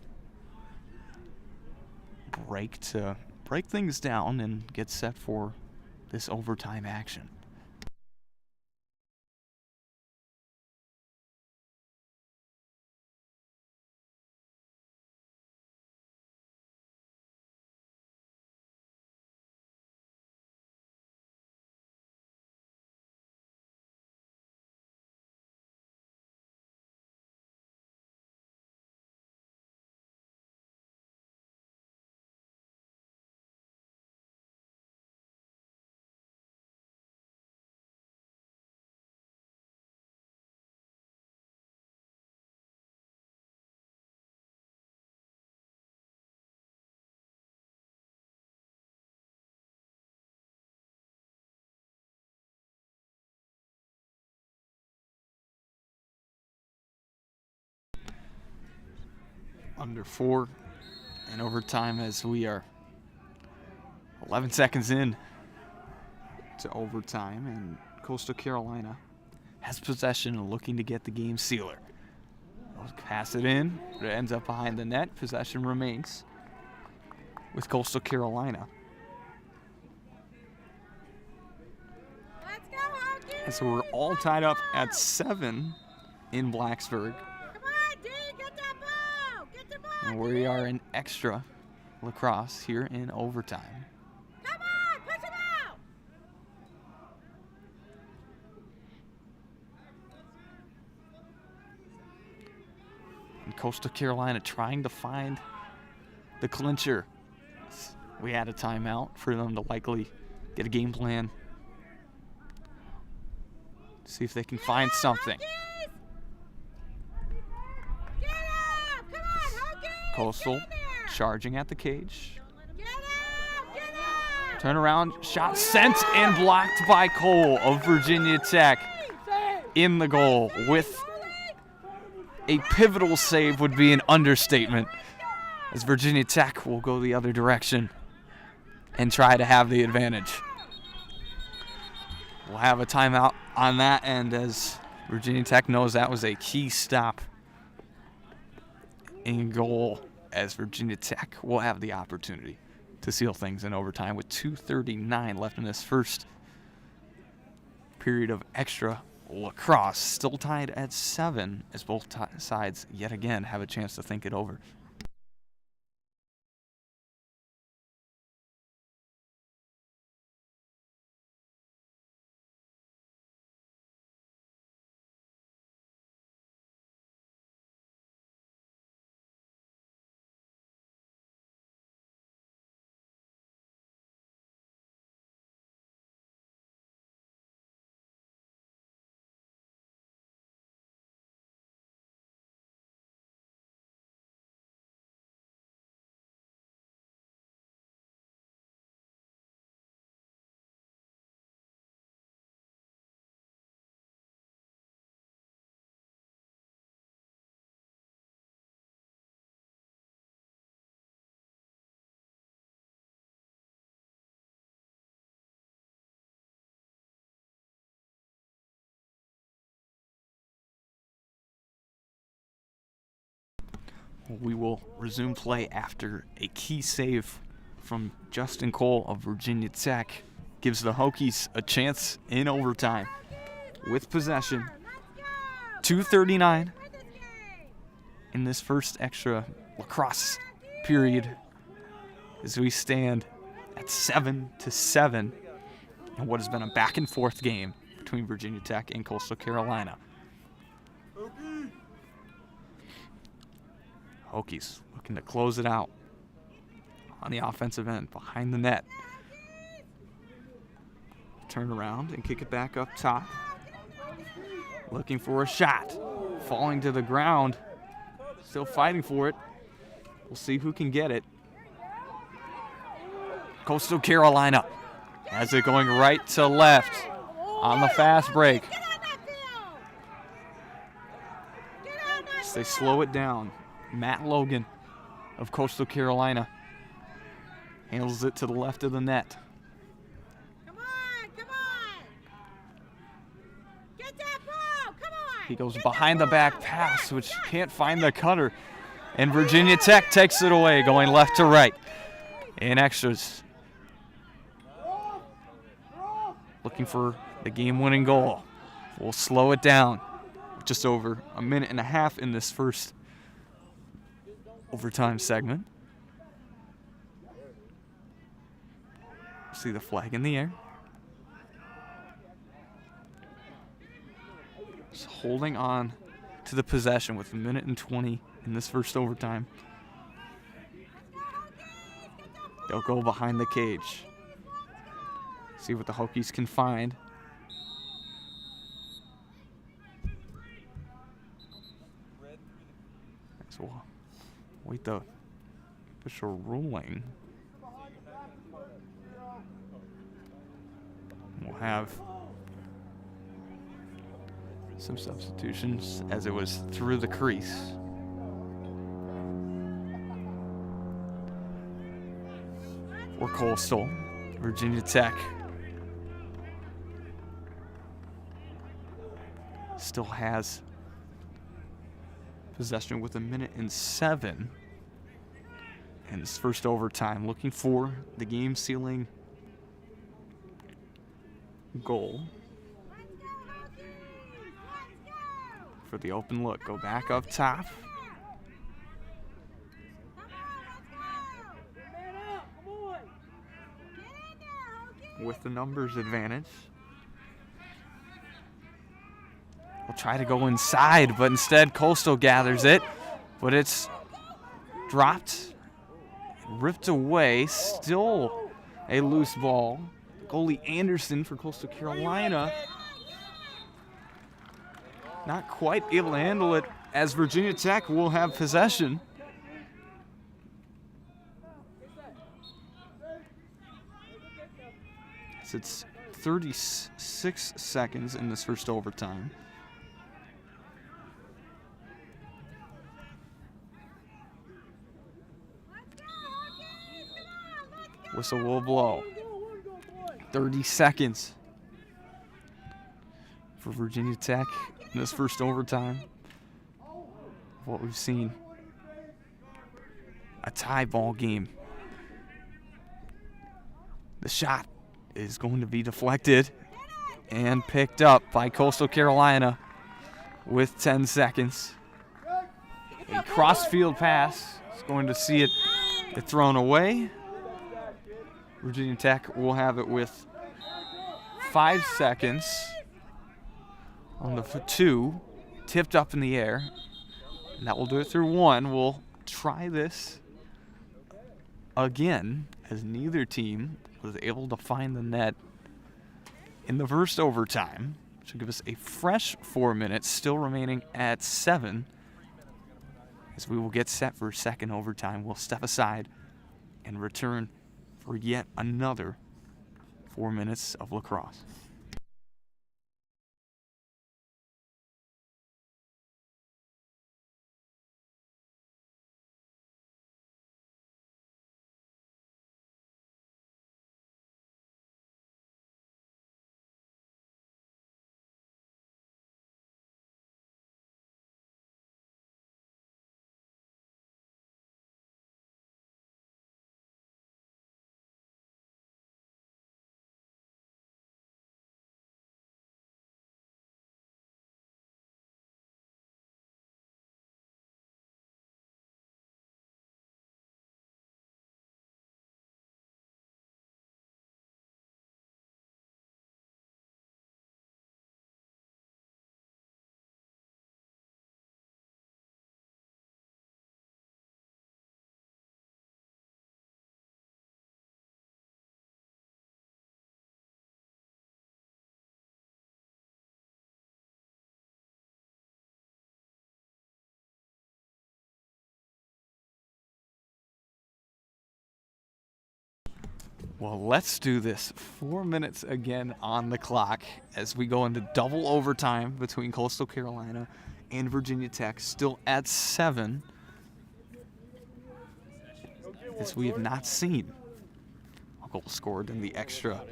break to break things down and get set for this overtime action. under 4 in overtime as we are 11 seconds in to overtime, and Coastal Carolina has possession and looking to get the game sealer. They'll pass it in, but it ends up behind the net. Possession remains with Coastal Carolina. Let's go, Hokies! And so we're all tied up at 7 in Blacksburg, Come on, D, get that ball! Get the ball! and we are in extra lacrosse here in overtime. Come on, push him out! And Coastal Carolina trying to find the clincher. We had a timeout for them to likely get a game plan. See if they can find something. Hokies! Get up! Come on, Hokies! Coastal Get in there! charging at the cage. Get up! Get up! Turn around, shot sent and blocked by Cole of Virginia Tech in the goal with a pivotal save would be an understatement, as Virginia Tech will go the other direction and try to have the advantage. We'll have a timeout on that end as Virginia Tech knows that was a key stop in goal, as Virginia Tech will have the opportunity to seal things in overtime with 2:39 left in this first period of extra lacrosse. Still tied at 7 as both sides yet again have a chance to think it over. We will resume play after a key save from Justin Cole of Virginia Tech gives the Hokies a chance in overtime with possession. 2:39 in this first extra lacrosse period as we stand at 7-7 in what has been a back and forth game between Virginia Tech and Coastal Carolina. Hokies looking to close it out on the offensive end behind the net. Turn around and kick it back up top. Looking for a shot. Falling to the ground. Still fighting for it. We'll see who can get it. Coastal Carolina has it going right to left on the fast break. So they slow it down. Matt Logan of Coastal Carolina handles it to the left of the net. Come on, come on! Get that ball, come on! He goes Get behind that the back ball. pass, Yes, which yes. can't find the cutter. And Virginia Tech takes it away, going left to right in extras. Looking for the game-winning goal. We'll slow it down. Just over a minute and a half in this first overtime segment. See the flag in the air. Just holding on to the possession with a minute and 20 in this first overtime. They'll go behind the cage. See what the Hokies can find. So we'll wait the official ruling. We'll have some substitutions as it was through the crease. for Coastal Virginia Tech. Still has possession with 1:07 in this first overtime. Looking for the game-sealing goal for the open look. Go back up top. With the numbers advantage. We'll try to go inside, but instead Coastal gathers it. But it's dropped, ripped away. Still a loose ball. Goalie Anderson for Coastal Carolina not quite able to handle it, as Virginia Tech will have possession. So it's 36 seconds in this first overtime. Whistle will blow. 30 seconds for Virginia Tech in this first overtime. What we've seen, a tie ball game. The shot is going to be deflected and picked up by Coastal Carolina with 10 seconds. A cross-field pass is going to see it thrown away. Virginia Tech will have it with 5 seconds on the 2, tipped up in the air. And that will do it through 1. We'll try this again, as neither team was able to find the net in the first overtime, which will give us a fresh 4 minutes, still remaining at 7. As we will get set for second overtime, we'll step aside and return for yet another 4 minutes of lacrosse. Well, let's do this. 4 minutes again on the clock as we go into double overtime between Coastal Carolina and Virginia Tech, still at 7. As we have not seen a goal scored in the extra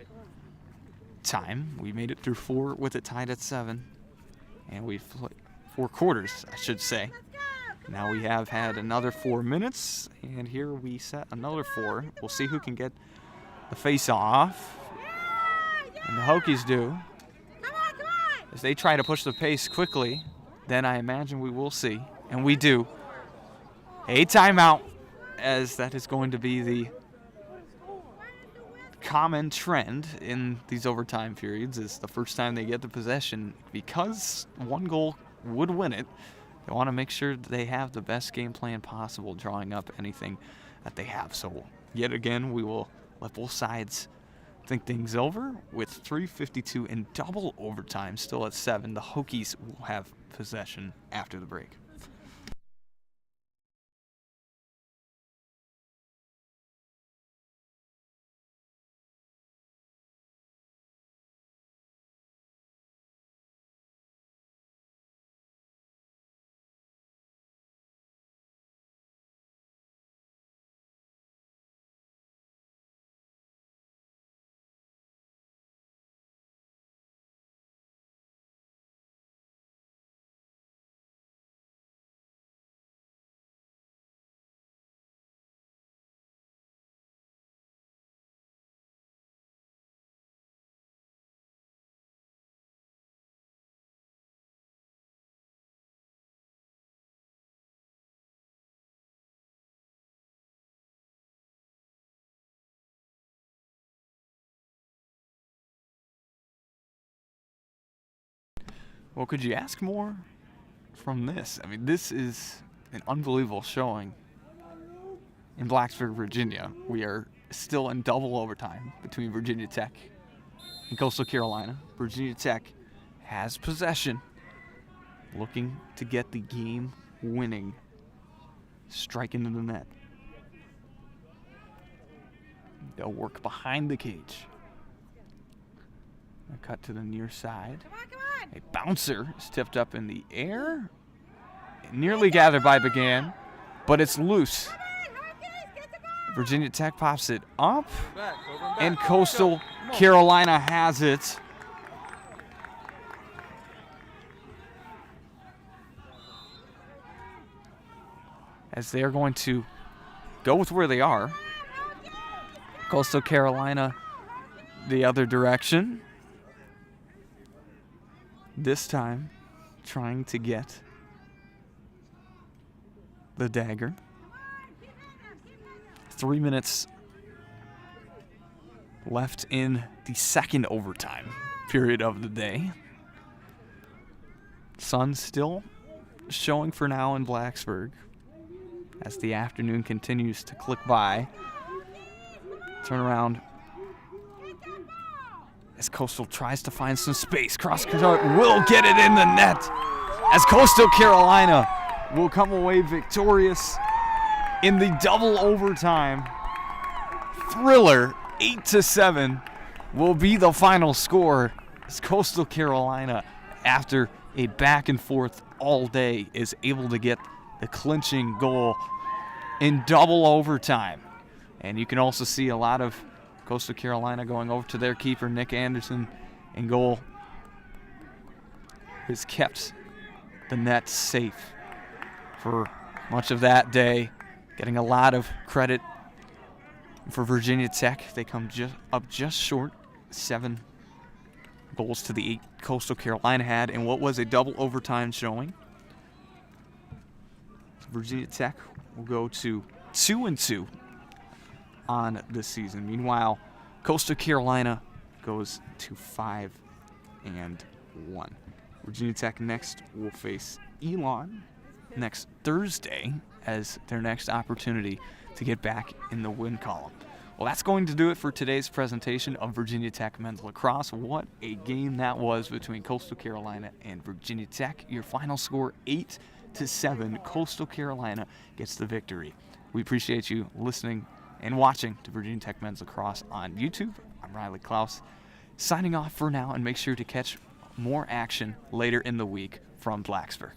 time. We made it through 4 with it tied at 7. And we've played 4 quarters, I should say. Now we have had another 4 minutes, and here we set another 4. We'll see who can get the face-off, and the Hokies do. As they try to push the pace quickly, then I imagine we will see, and we do, a timeout, as that is going to be the common trend in these overtime periods. Is the first time they get the possession, because one goal would win it, they want to make sure that they have the best game plan possible, drawing up anything that they have. So yet again, we will let both sides think things over with 3:52 in double overtime, still at 7. The Hokies will have possession after the break. Well, could you ask more from this? I mean, this is an unbelievable showing in Blacksburg, Virginia. We are still in double overtime between Virginia Tech and Coastal Carolina. Virginia Tech has possession, looking to get the game-winning strike into the net. They'll work behind the cage. A cut to the near side. Come on. A bouncer is tipped up in the air. Nearly gathered by Began, but it's loose. Come on, Hokies, get the ball. Virginia Tech pops it up, Back, over and back. and Coastal Carolina has it. As they're going to go with where they are. Coastal Carolina the other direction. This time, trying to get the dagger. 3 minutes left in the second overtime period of the day. Sun still showing for now in Blacksburg as the afternoon continues to click by. Turn around as Coastal tries to find some space. Cross court will get it in the net as Coastal Carolina will come away victorious in the double overtime. Thriller, 8-7, will be the final score as Coastal Carolina, after a back and forth all day, is able to get the clinching goal in double overtime. And you can also see a lot of Coastal Carolina going over to their keeper, Nick Anderson, in goal, has kept the net safe for much of that day, getting a lot of credit for Virginia Tech. They come up just short, 7 goals to the 8 Coastal Carolina had in what was a double overtime showing. Virginia Tech will go to 2-2 on this season. Meanwhile, Coastal Carolina goes to 5-1. Virginia Tech next will face Elon next Thursday as their next opportunity to get back in the win column. Well, that's going to do it for today's presentation of Virginia Tech men's lacrosse. What a game that was between Coastal Carolina and Virginia Tech. Your final score, 8-7. Coastal Carolina gets the victory. We appreciate you listening and watching to Virginia Tech men's lacrosse on YouTube. I'm Riley Klaus, signing off for now, and make sure to catch more action later in the week from Blacksburg.